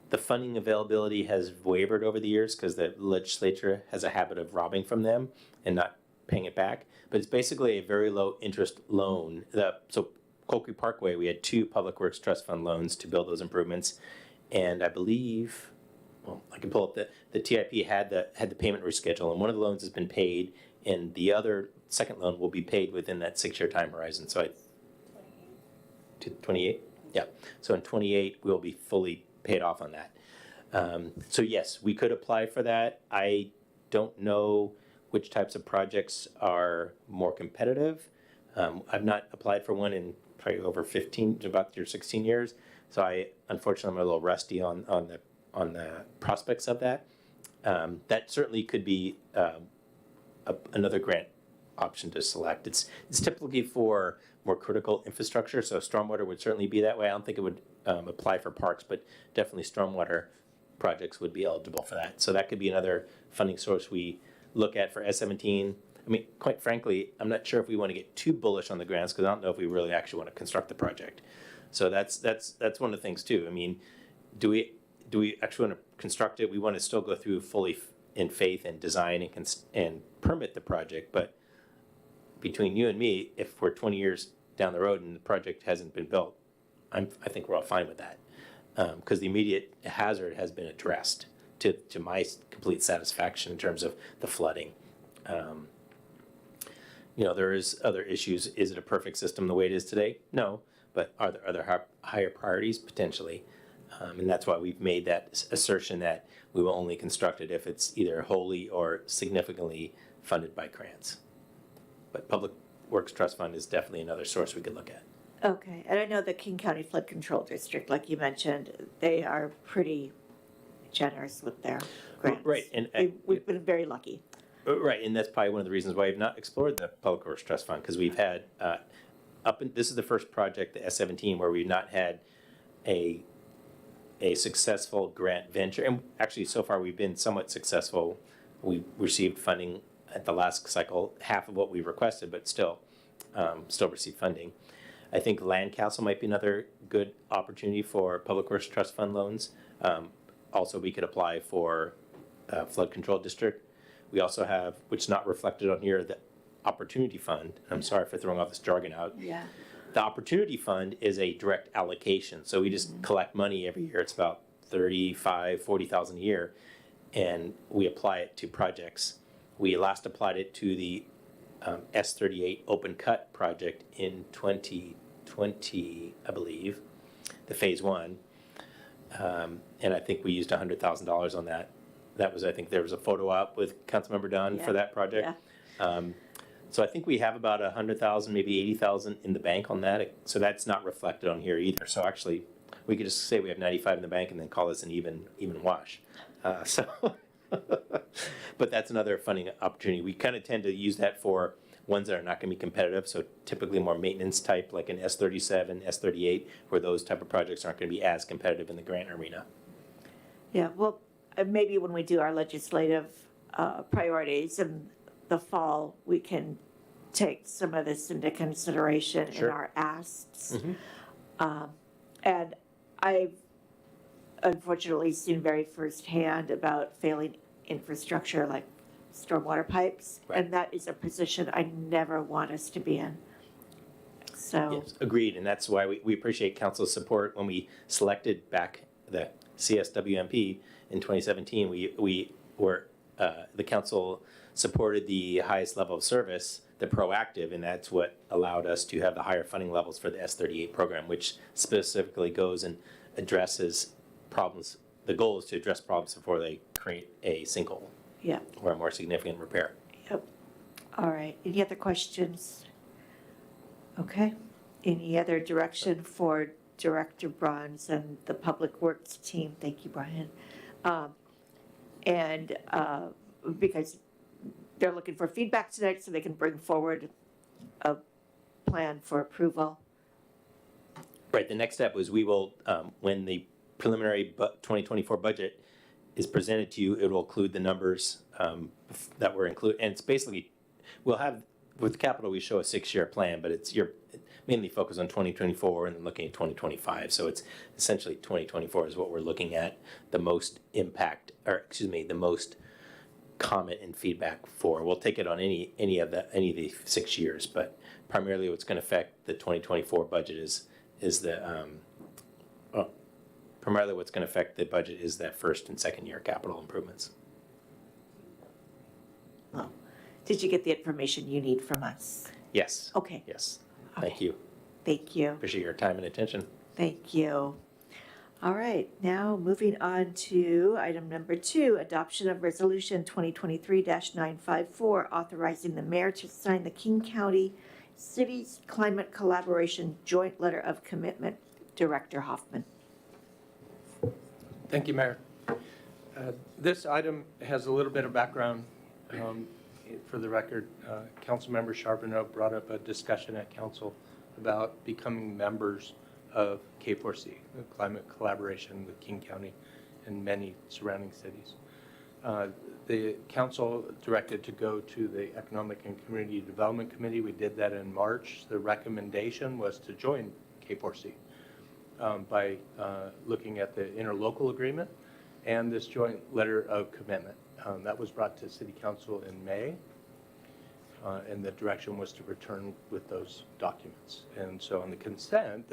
the funding availability has wavered over the years because the legislature has a habit of robbing from them and not paying it back. But it's basically a very low interest loan. So Coal Creek Parkway, we had 2 Public Works Trust Fund loans to build those improvements. And I believe, well, I can pull up the TIP had the payment reschedule, and one of the loans has been paid, and the other second loan will be paid within that 6-year time horizon. So 28? Yeah. So in 28, we'll be fully paid off on that. So yes, we could apply for that. I don't know which types of projects are more competitive. I've not applied for one in probably over 15, about 16 years. So unfortunately, I'm a little rusty on the prospects of that. That certainly could be another grant option to select. It's typically for more critical infrastructure, so stormwater would certainly be that way. I don't think it would apply for parks, but definitely stormwater projects would be eligible for that. So that could be another funding source we look at for S17. I mean, quite frankly, I'm not sure if we want to get too bullish on the grants because I don't know if we really actually want to construct the project. So that's one of the things too. I mean, do we actually want to construct it? We want to still go through fully in faith and design and permit the project. But between you and me, if we're 20 years down the road and the project hasn't been built, I think we're all fine with that because the immediate hazard has been addressed to my complete satisfaction in terms of the flooding. There is other issues. Is it a perfect system the way it is today? No, but are there other higher priorities? Potentially. And that's why we've made that assertion that we will only construct it if it's either wholly or significantly funded by grants. But Public Works Trust Fund is definitely another source we could look at. Okay, and I know the King County Flood Control District, like you mentioned, they are pretty generous with their grants. Right, and we've been very lucky. Right, and that's probably one of the reasons why we've not explored the Public Works Trust Fund, because we've had this is the first project, the S17, where we've not had a successful grant venture. And actually, so far we've been somewhat successful. We received funding at the last cycle, half of what we requested, but still received funding. I think Land Council might be another good opportunity for Public Works Trust Fund loans. Also, we could apply for Flood Control District. We also have, which is not reflected on here, the Opportunity Fund. I'm sorry for throwing all this jargon out. Yeah. The Opportunity Fund is a direct allocation. So we just collect money every year. It's about $40,000 a year. And we apply it to projects. We last applied it to the S38 Open Cut project in 2020, I believe, the phase 1. And I think we used $100,000 on that. That was, I think there was a photo op with Councilmember Dunn for that project. Yeah. So I think we have about 100,000, maybe 80,000 in the bank on that. So that's not reflected on here either. So actually, we could just say we have 95 in the bank and then call this an even wash. But that's another funding opportunity. We kind of tend to use that for ones that are not going to be competitive. So typically more maintenance type, like an S37, S38, where those type of projects aren't going to be as competitive in the grant arena. Yeah, well, maybe when we do our legislative priorities in the fall, we can take some of this into consideration in our asks. Mm-hmm. And I've unfortunately seen very firsthand about failing infrastructure like stormwater pipes. Right. And that is a position I never want us to be in. So, Yes, agreed, and that's why we appreciate council's support when we selected back the CSWMP in 2017. We were, the council supported the highest level of service, the proactive, and that's what allowed us to have the higher funding levels for the S38 program, which specifically goes and addresses problems. The goal is to address problems before they create a sinkhole yeah, or a more significant repair. yep. All right, any other questions? Okay, any other direction for Director Bronze and the Public Works team? Thank you, Brian. Because they're looking for feedback tonight so they can bring forward a plan for approval. Right, the next step was we will, when the preliminary 2024 budget is presented to you, it will include the numbers that were included. And it's basically, we'll have, with capital, we show a 6-year plan, but you're mainly focused on 2024 and then looking at 2025. So it's essentially 2024 is what we're looking at, the most impact, or excuse me, the most comment and feedback for. We'll take it on any of the 6 years, but primarily what's going to affect the 2024 budget is the primarily what's going to affect the budget is that first and second year capital improvements. Well, did you get the information you need from us? Yes. Okay. Yes. Thank you. Thank you. Appreciate your time and attention. Thank you. All right, now moving on to item number 2, adoption of resolution 2023-954, authorizing the mayor to sign the King County Cities Climate Collaboration Joint Letter of Commitment. Director Hoffman. Thank you, Mayor. This item has a little bit of background. For the record, Councilmember Charbonneau brought up a discussion at council about becoming members of K4C, the climate collaboration with King County and many surrounding cities. The council directed to go to the Economic and Community Development Committee. We did that in March. The recommendation was to join K4C by looking at the interlocal agreement and this joint letter of commitment. That was brought to City Council in May, and the direction was to return with those documents. And so on the consent,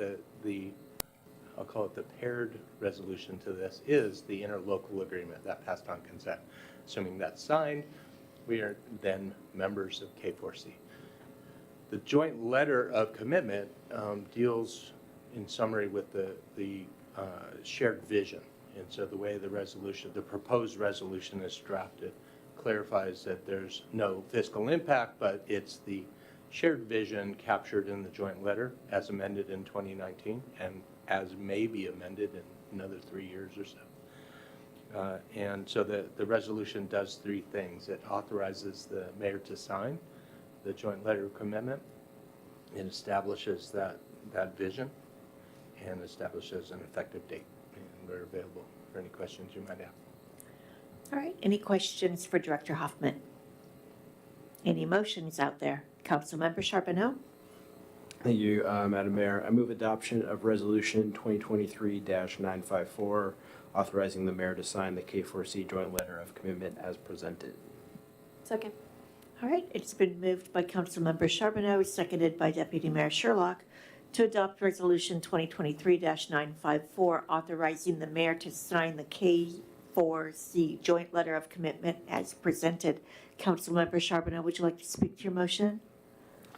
I'll call it the paired resolution to this, is the interlocal agreement that passed on consent. Assuming that's signed, we are then members of K4C. The joint letter of commitment deals, in summary, with the shared vision. And so the way the proposed resolution is drafted clarifies that there's no fiscal impact, but it's the shared vision captured in the joint letter as amended in 2019 and as may be amended in another 3 years or so. And so the resolution does 3 things. It authorizes the mayor to sign the joint letter of commitment. It establishes that vision and establishes an effective date. And we're available for any questions you might have. All right, any questions for Director Hoffman? Any motions out there? Councilmember Charbonneau? Thank you, Madam Mayor. I move adoption of Resolution 2023-954, authorizing the mayor to sign the K4C Joint Letter of Commitment as presented. Second. All right, it's been moved by Councilmember Charbonneau, seconded by Deputy Mayor Sherlock, to adopt Resolution 2023-954, authorizing the mayor to sign the K4C Joint Letter of Commitment as presented. Councilmember Charbonneau, would you like to speak to your motion?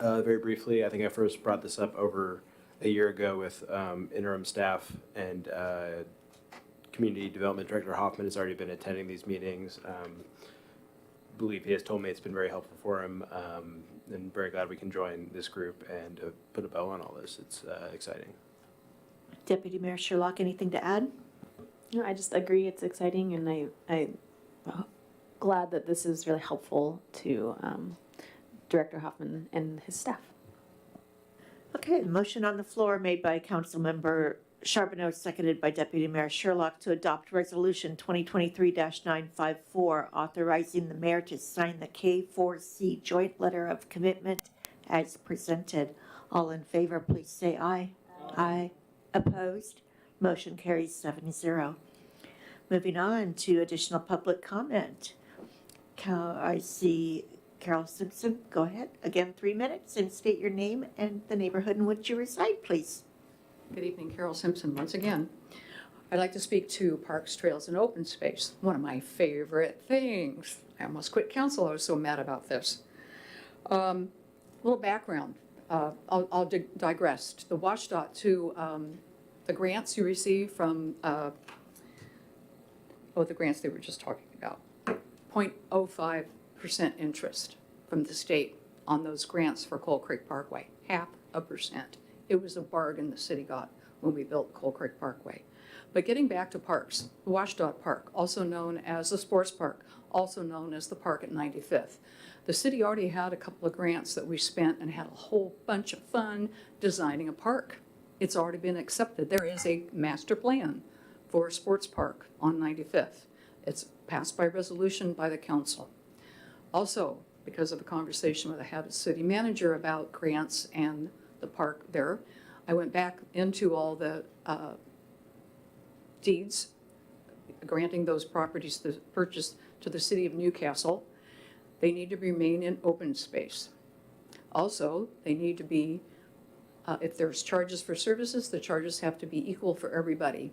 Very briefly, I think I first brought this up over a year ago with interim staff, and Community Development Director Hoffman has already been attending these meetings. I believe he has told me it's been very helpful for him, and very glad we can join this group and put a bow on all this. It's exciting. Deputy Mayor Sherlock, anything to add? No, I just agree. It's exciting, and I'm glad that this is really helpful to Director Hoffman and his staff. Okay, the motion on the floor made by Councilmember Charbonneau, seconded by Deputy Mayor Sherlock, to adopt Resolution 2023-954, authorizing the mayor to sign the K4C Joint Letter of Commitment as presented. All in favor, please say aye. Aye. Opposed? Motion carries 7-0. Moving on to additional public comment. I see Carol Simpson. Go ahead. Again, 3 minutes, and state your name and the neighborhood in which you reside, please. Good evening, Carol Simpson once again. I'd like to speak to Parks, Trails, and Open Space, one of my favorite things. I almost quit council, I was so mad about this. Little background, I'll digress. The WashDOT to the grants you receive from, the grants they were just talking about. 0.05% interest from the state on those grants for Coal Creek Parkway, 0.5%. It was a bargain the city got when we built Coal Creek Parkway. But getting back to parks, the WashDOT Park, also known as the Sports Park, also known as the Park at 95th. The city already had a couple of grants that we spent and had a whole bunch of fun designing a park. It's already been accepted. There is a master plan for a sports park on 95th. It's passed by resolution by the council. Also, because of a conversation with the city manager about grants and the park there, I went back into all the deeds granting those properties to purchase to the city of Newcastle. They need to remain in open space. Also, they need to be, if there's charges for services, the charges have to be equal for everybody,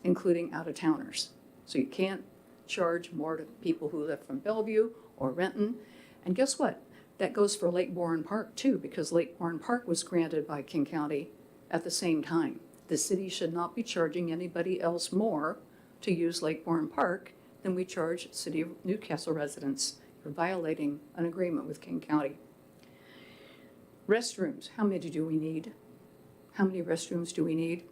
including out-of-towners. So you can't charge more to people who live from Bellevue or Renton. And guess what? That goes for Lake Bourne Park too, because Lake Bourne Park was granted by King County at the same time. The city should not be charging anybody else more to use Lake Bourne Park than we charge City of Newcastle residents. You're violating an agreement with King County. Restrooms, how many do we need? How many restrooms do we need?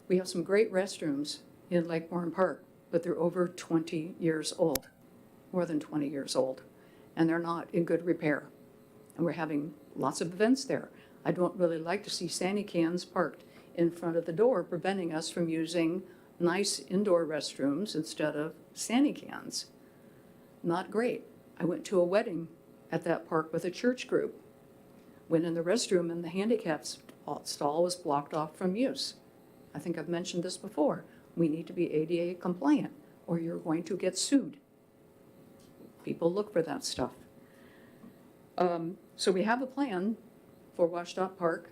We have some great restrooms in Lake Bourne Park, but they're over 20 years old, more than 20 years old, and they're not in good repair. And we're having lots of events there. I don't really like to see Sandy cans parked in front of the door, preventing us from using nice indoor restrooms instead of Sandy cans. Not great. I went to a wedding at that park with a church group. Went in the restroom and the handicap stall was blocked off from use. I think I've mentioned this before. We need to be ADA compliant or you're going to get sued. People look for that stuff. So we have a plan for WashDOT Park.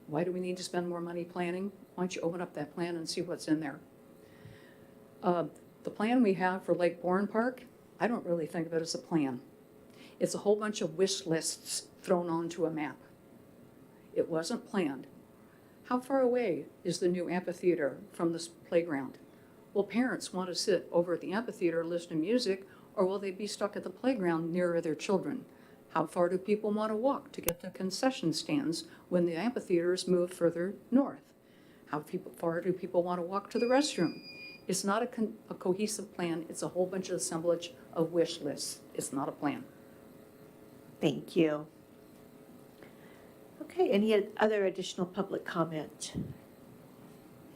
Why do we need to spend more money planning? Why don't you open up that plan and see what's in there? The plan we have for Lake Bourne Park, I don't really think of it as a plan. It's a whole bunch of wish lists thrown onto a map. It wasn't planned. How far away is the new amphitheater from this playground? Will parents want to sit over at the amphitheater, listen to music, or will they be stuck at the playground nearer their children? How far do people want to walk to get to concession stands when the amphitheater is moved further north? How far do people want to walk to the restroom? It's not a cohesive plan. It's a whole bunch of assemblage of wish lists. It's not a plan. Thank you. Okay, any other additional public comment?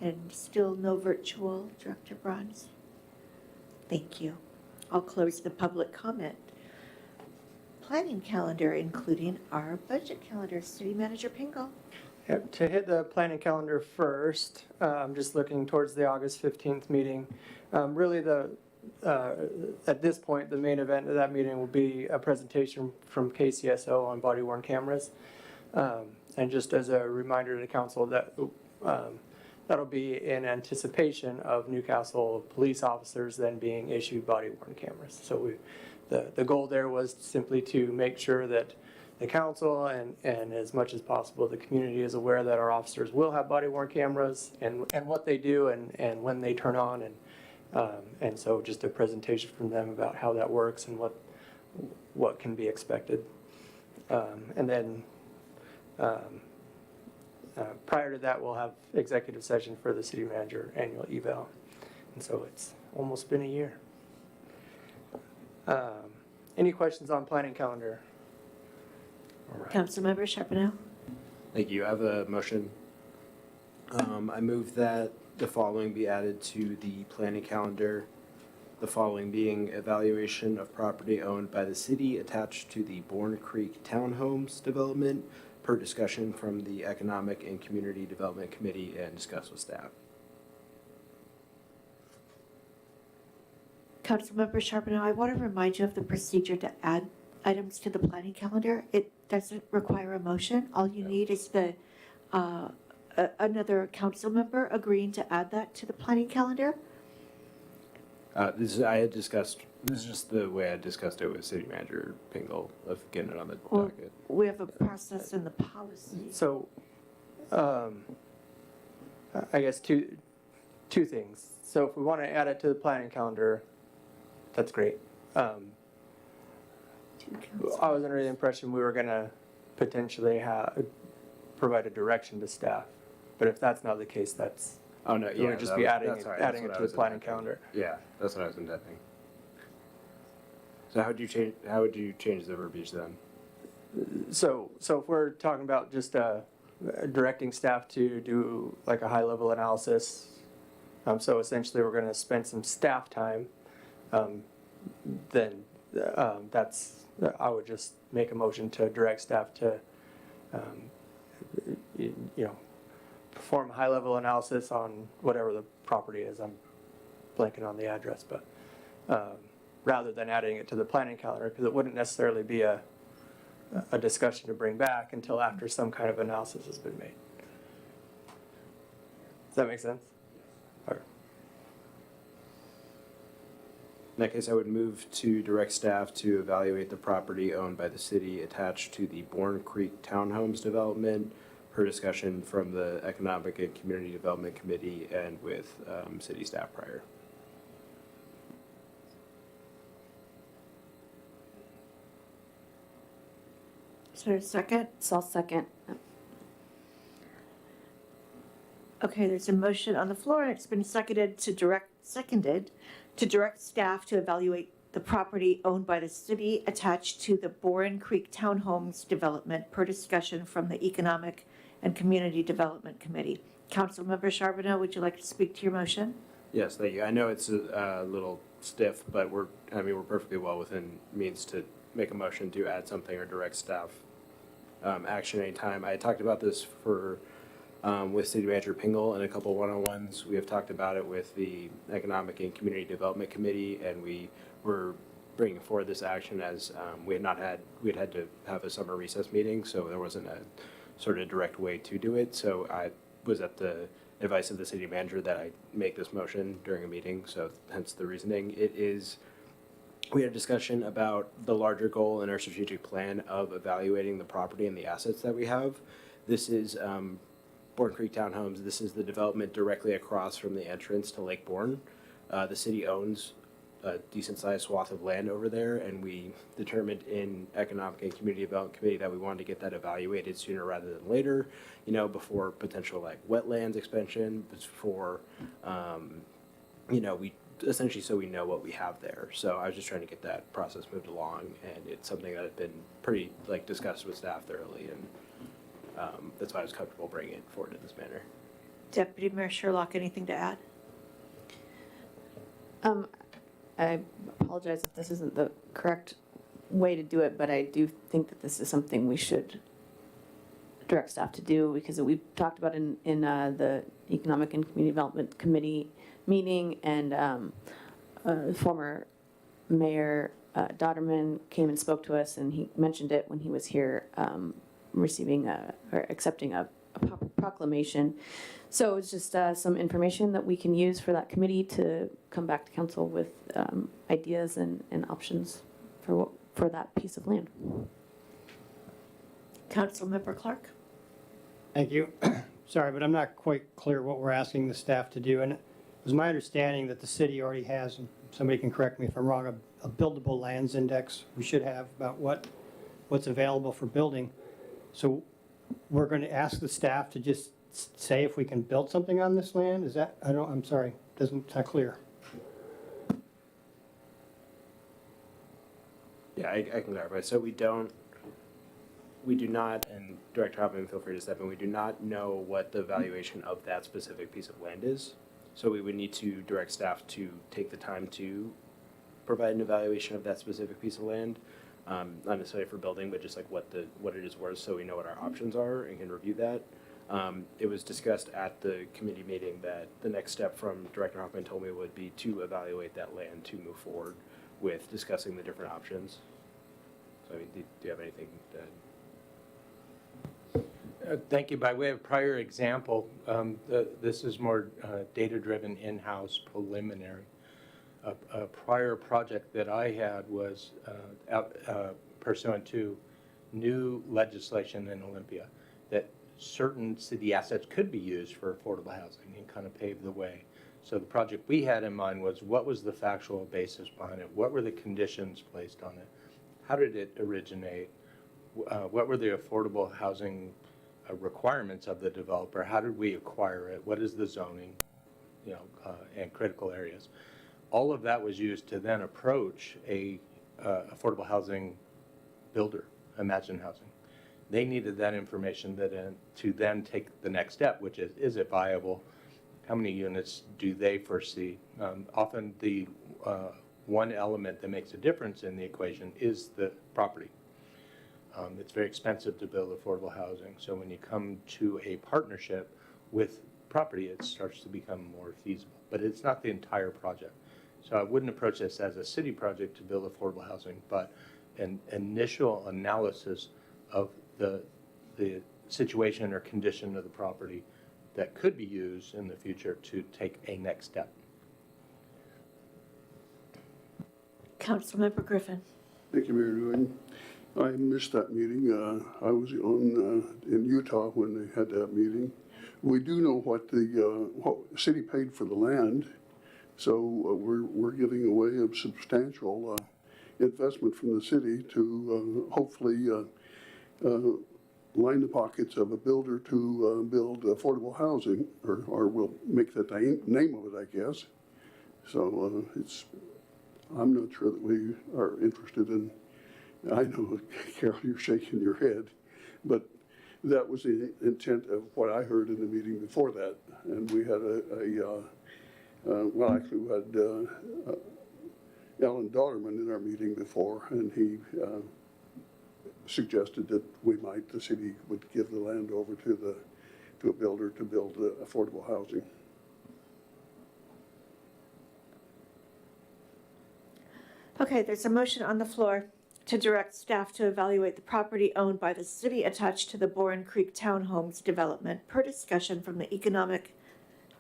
And still no virtual, Director Bronze? Thank you. I'll close the public comment. Planning calendar, including our budget calendar. City Manager Pingle. Yep, to hit the planning calendar first, I'm just looking towards the August 15th meeting. Really at this point, the main event of that meeting will be a presentation from KCSO on body-worn cameras. And just as a reminder to the council that that'll be in anticipation of Newcastle police officers then being issued body-worn cameras. So the goal there was simply to make sure that the council and as much as possible the community is aware that our officers will have body-worn cameras and what they do and when they turn on and so just a presentation from them about how that works and what can be expected. And then prior to that we'll have executive session for the city manager annual eval. And so it's almost been a year. Any questions on planning calendar? All right. Councilmember Charbonneau. Thank you. I have a motion. I move that the following be added to the planning calendar. The following being evaluation of property owned by the city attached to the Bourne Creek Townhomes development per discussion from the Economic and Community Development Committee and discuss with staff. Councilmember Charbonneau, I want to remind you of the procedure to add items to the planning calendar. It doesn't require a motion. All you need is another council member agreeing to add that to the planning calendar. This is just the way I discussed it with City Manager Pingle of getting it on the Well, docket. we have a process in the policy. So, I guess two things. So if we want to add it to the planning calendar, that's great. I was under the impression we were gonna potentially provide a direction to staff. But if that's not the case, that's, Oh, no, you yeah. would just that be was- adding that's it, right, adding that's it what to I the was planning intending. calendar. Yeah, that's what I was intending. So how would you change the verbiage then? So if we're talking about just directing staff to do like a high-level analysis, so essentially we're going to spend some staff time, then I would just make a motion to direct staff to, perform a high-level analysis on whatever the property is. I'm blanking on the address, but rather than adding it to the planning calendar, because it wouldn't necessarily be a discussion to bring back until after some kind of analysis has been made. Does that make sense? Or, In that case, I would move to direct staff to evaluate the property owned by the city attached to the Bourne Creek Townhomes development per discussion from the Economic and Community Development Committee and with city staff prior. Is there a second? So I'll second. Okay, there's a motion on the floor and it's been seconded to direct staff to evaluate the property owned by the city attached to the Boren Creek Townhomes development per discussion from the Economic and Community Development Committee. Councilmember Charbonneau, would you like to speak to your motion? Yes, thank you. I know it's a little stiff, but we're perfectly well within means to make a motion to add something or direct staff action anytime. I talked about this with City Manager Pingle and a couple one-on-ones. We have talked about it with the Economic and Community Development Committee, and we were bringing forward this action as we had had to have a summer recess meeting, so there wasn't a sort of direct way to do it. So I was at the advice of the city manager that I make this motion during a meeting, so hence the reasoning. We had a discussion about the larger goal in our strategic plan of evaluating the property and the assets that we have. This is Bourne Creek Townhomes. This is the development directly across from the entrance to Lake Bourne. The city owns a decent-sized swath of land over there, and we determined in Economic and Community Development Committee that we wanted to get that evaluated sooner rather than later, before potential like wetlands expansion, before, we essentially so we know what we have there. So I was just trying to get that process moved along, and it's something that had been pretty discussed with staff thoroughly, and that's why I was comfortable bringing it forward in this manner. Deputy Mayor Sherlock, anything to add? I apologize if this isn't the correct way to do it, but I do think that this is something we should direct staff to do, because we talked about in the Economic and Community Development Committee meeting, and former Mayor Dodderman came and spoke to us, and he mentioned it when he was here accepting a proclamation. So it's just some information that we can use for that committee to come back to council with ideas and options for that piece of land. Councilmember Clark? Thank you. Sorry, but I'm not quite clear what we're asking the staff to do. And it was my understanding that the city already has, and somebody can correct me if I'm wrong, a buildable lands index we should have about what's available for building. So we're going to ask the staff to just say if we can build something on this land? Is that, I'm sorry, it's not clear. Yeah, I can clarify. So we do not, and Director Hoffman, feel free to step in, we do not know what the valuation of that specific piece of land is. So we would need to direct staff to take the time to provide an evaluation of that specific piece of land. Not necessarily for building, but just what it is worth, so we know what our options are and can review that. It was discussed at the committee meeting that the next step from Director Hoffman told me would be to evaluate that land to move forward with discussing the different options. So I mean, do you have anything that? Thank you. By way of prior example, this is more data-driven, in-house, preliminary. A prior project that I had was pursuant to new legislation in Olympia that certain city assets could be used for affordable housing and kind of pave the way. So the project we had in mind was, what was the factual basis behind it? What were the conditions placed on it? How did it originate? What were the affordable housing requirements of the developer? How did we acquire it? What is the zoning, and critical areas? All of that was used to then approach a affordable housing builder, Imagine Housing. They needed that information to then take the next step, which is it viable? How many units do they foresee? Often the one element that makes a difference in the equation is the property. It's very expensive to build affordable housing. So when you come to a partnership with property, it starts to become more feasible. But it's not the entire project. So I wouldn't approach this as a city project to build affordable housing, but an initial analysis of the situation or condition of the property that could be used in the future to take a next step. Councilmember Griffin. Thank you, Mayor Ewing. I missed that meeting. I was in Utah when they had that meeting. We do know what the city paid for the land, so we're giving away a substantial investment from the city to hopefully line the pockets of a builder to build affordable housing, or we'll make that the name of it, I guess. So I'm not sure that we are interested in. I know, Carol, you're shaking your head, but that was the intent of what I heard in the meeting before that. And we had well, actually we had Alan Dollerman in our meeting before, and he suggested that the city would give the land over to a builder to build affordable housing. Okay, there's a motion on the floor to direct staff to evaluate the property owned by the city attached to the Boren Creek Townhomes development per discussion from the Economic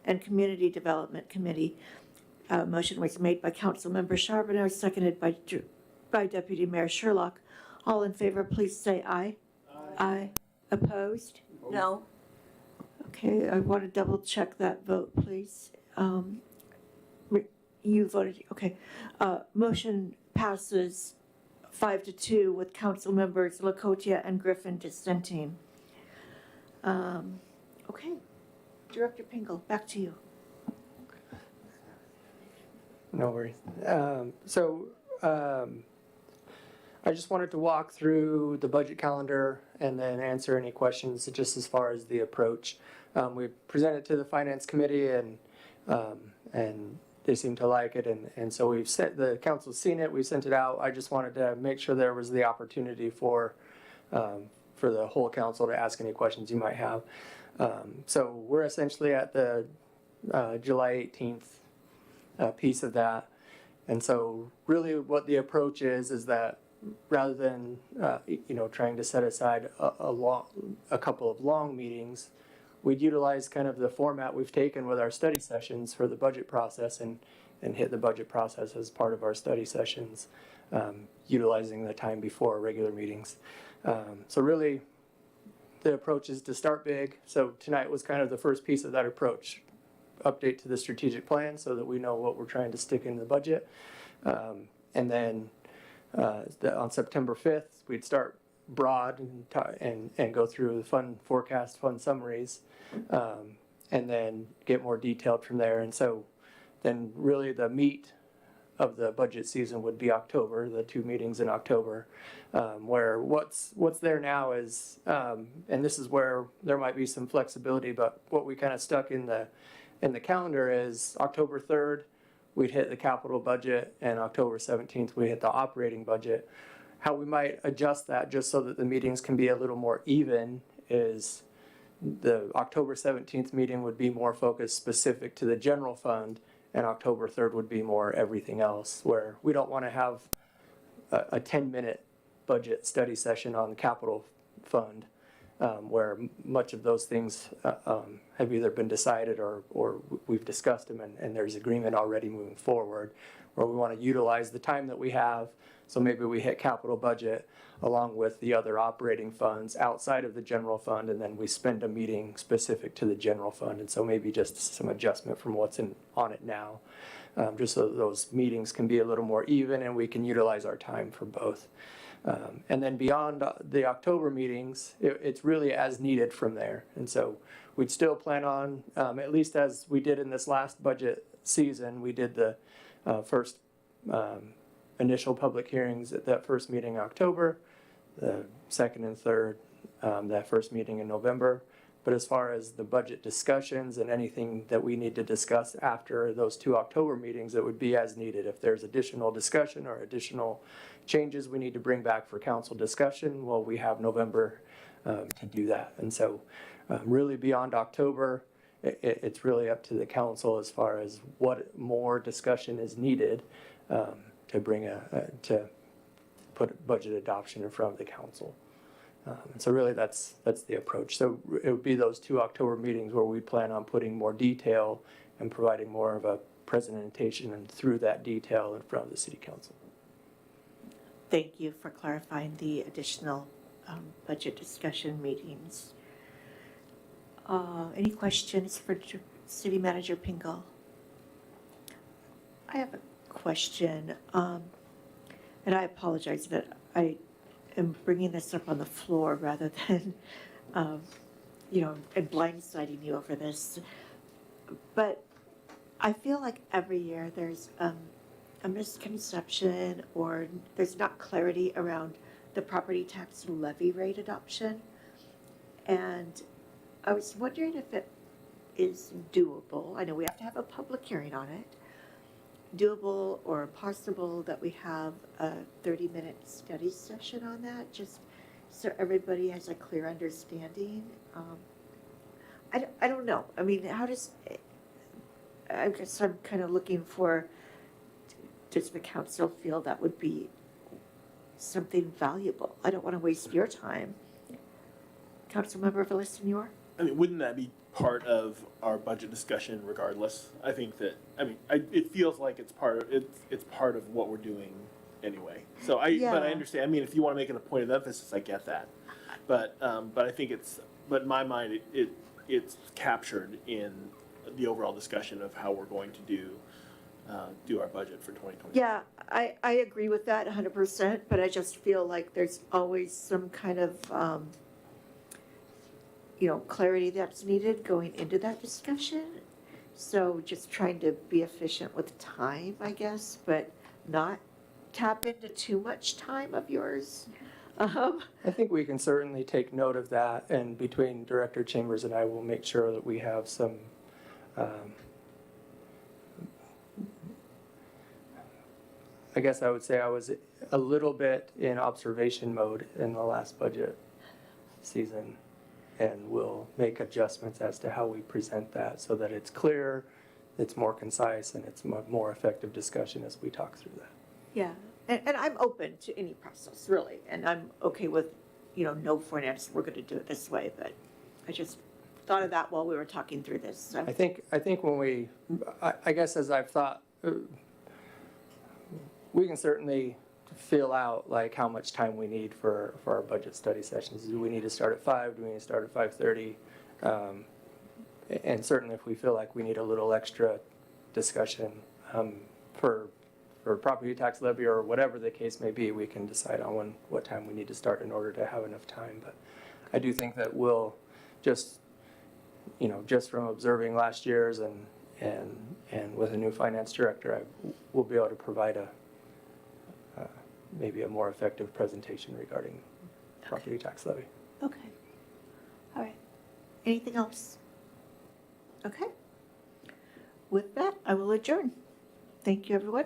and Community Development Committee. Motion was made by Councilmember Charbonneau, seconded by Deputy Mayor Sherlock. All in favor, please say aye. Aye. Opposed? No. Okay, I want to double check that vote, please. You voted, okay. Motion passes 5-2 with council members Lakota and Griffin dissenting. Okay, Director Pingle, back to you. No worries. I just wanted to walk through the budget calendar and then answer any questions just as far as the approach. We presented to the Finance Committee and they seem to like it, and so the council's seen it, we sent it out. I just wanted to make sure there was the opportunity for the whole council to ask any questions you might have. So we're essentially at the July 18th piece of that. And so really what the approach is that rather than trying to set aside a couple of long meetings, we'd utilize kind of the format we've taken with our study sessions for the budget process and hit the budget process as part of our study sessions, utilizing the time before regular meetings. So really, the approach is to start big. So tonight was kind of the first piece of that approach. Update to the strategic plan so that we know what we're trying to stick in the budget. And then on September 5th, we'd start broad and go through the fund forecast, fund summaries, and then get more detailed from there. And so then really the meat of the budget season would be October, the 2 meetings in October, where what's there now is, and this is where there might be some flexibility, but what we kind of stuck in the calendar is October 3rd, we'd hit the capital budget, and October 17th, we hit the operating budget. How we might adjust that just so that the meetings can be a little more even is the October 17th meeting would be more focused specific to the general fund, and October 3rd would be more everything else, where we don't want to have a 10-minute budget study session on the capital fund, where much of those things have either been decided or we've discussed them and there's agreement already moving forward, where we want to utilize the time that we have. So maybe we hit capital budget along with the other operating funds outside of the general fund, and then we spend a meeting specific to the general fund. And so maybe just some adjustment from what's on it now, just so those meetings can be a little more even and we can utilize our time for both. And then beyond the October meetings, it's really as needed from there. And so we'd still plan on, at least as we did in this last budget season, we did the first initial public hearings at that first meeting in October, the second and third, that first meeting in November. But as far as the budget discussions and anything that we need to discuss after those 2 October meetings, it would be as needed. If there's additional discussion or additional changes we need to bring back for council discussion, well, we have November to do that. And so really beyond October, it's really up to the council as far as what more discussion is needed to bring to put budget adoption in front of the council. So really that's the approach. So it would be those 2 October meetings where we plan on putting more detail and providing more of a presentation and through that detail in front of the city council. Thank you for clarifying the additional budget discussion meetings. Any questions for City Manager Pingle? I have a question, and I apologize that I am bringing this up on the floor rather than, and blindsiding you over this. But I feel like every year there's a misconception or there's not clarity around the property tax levy rate adoption. And I was wondering if it is doable. I know we have to have a public hearing on it. Doable or possible that we have a 30-minute study session on that, just so everybody has a clear understanding. I don't know. I mean, I guess I'm kind of looking for, does the council feel that would be something valuable? I don't want to waste your time. Councilmember Villasenor? I mean, wouldn't that be part of our budget discussion regardless? I think that, it feels like it's part of what we're doing anyway. So but I understand. I mean, if you want to make it a point of emphasis, I get that. But I think but in my mind, it's captured in the overall discussion of how we're going to do our budget for 2020. Yeah, I agree with that 100%, but I just feel like there's always some kind of, clarity that's needed going into that discussion. So just trying to be efficient with time, I guess, but not tap into too much time of yours. I think we can certainly take note of that, and between Director Chambers and I will make sure that we have some I guess I would say I was a little bit in observation mode in the last budget season, and we'll make adjustments as to how we present that so that it's clear, it's more concise, and it's a more effective discussion as we talk through that. Yeah, and I'm open to any process, really, and I'm okay with, no finance, we're going to do it this way, but I just thought of that while we were talking through this. So. I think when I guess as I've thought, we can certainly fill out like how much time we need for our budget study sessions. Do we need to start at 5? Do we need to start at 5:30? And certainly if we feel like we need a little extra discussion for property tax levy or whatever the case may be, we can decide on what time we need to start in order to have enough time. But I do think that we'll just from observing last year's and with a new finance director, we'll be able to provide maybe a more effective presentation regarding property tax levy. Okay. All right. Anything else? Okay. With that, I will adjourn. Thank you, everyone.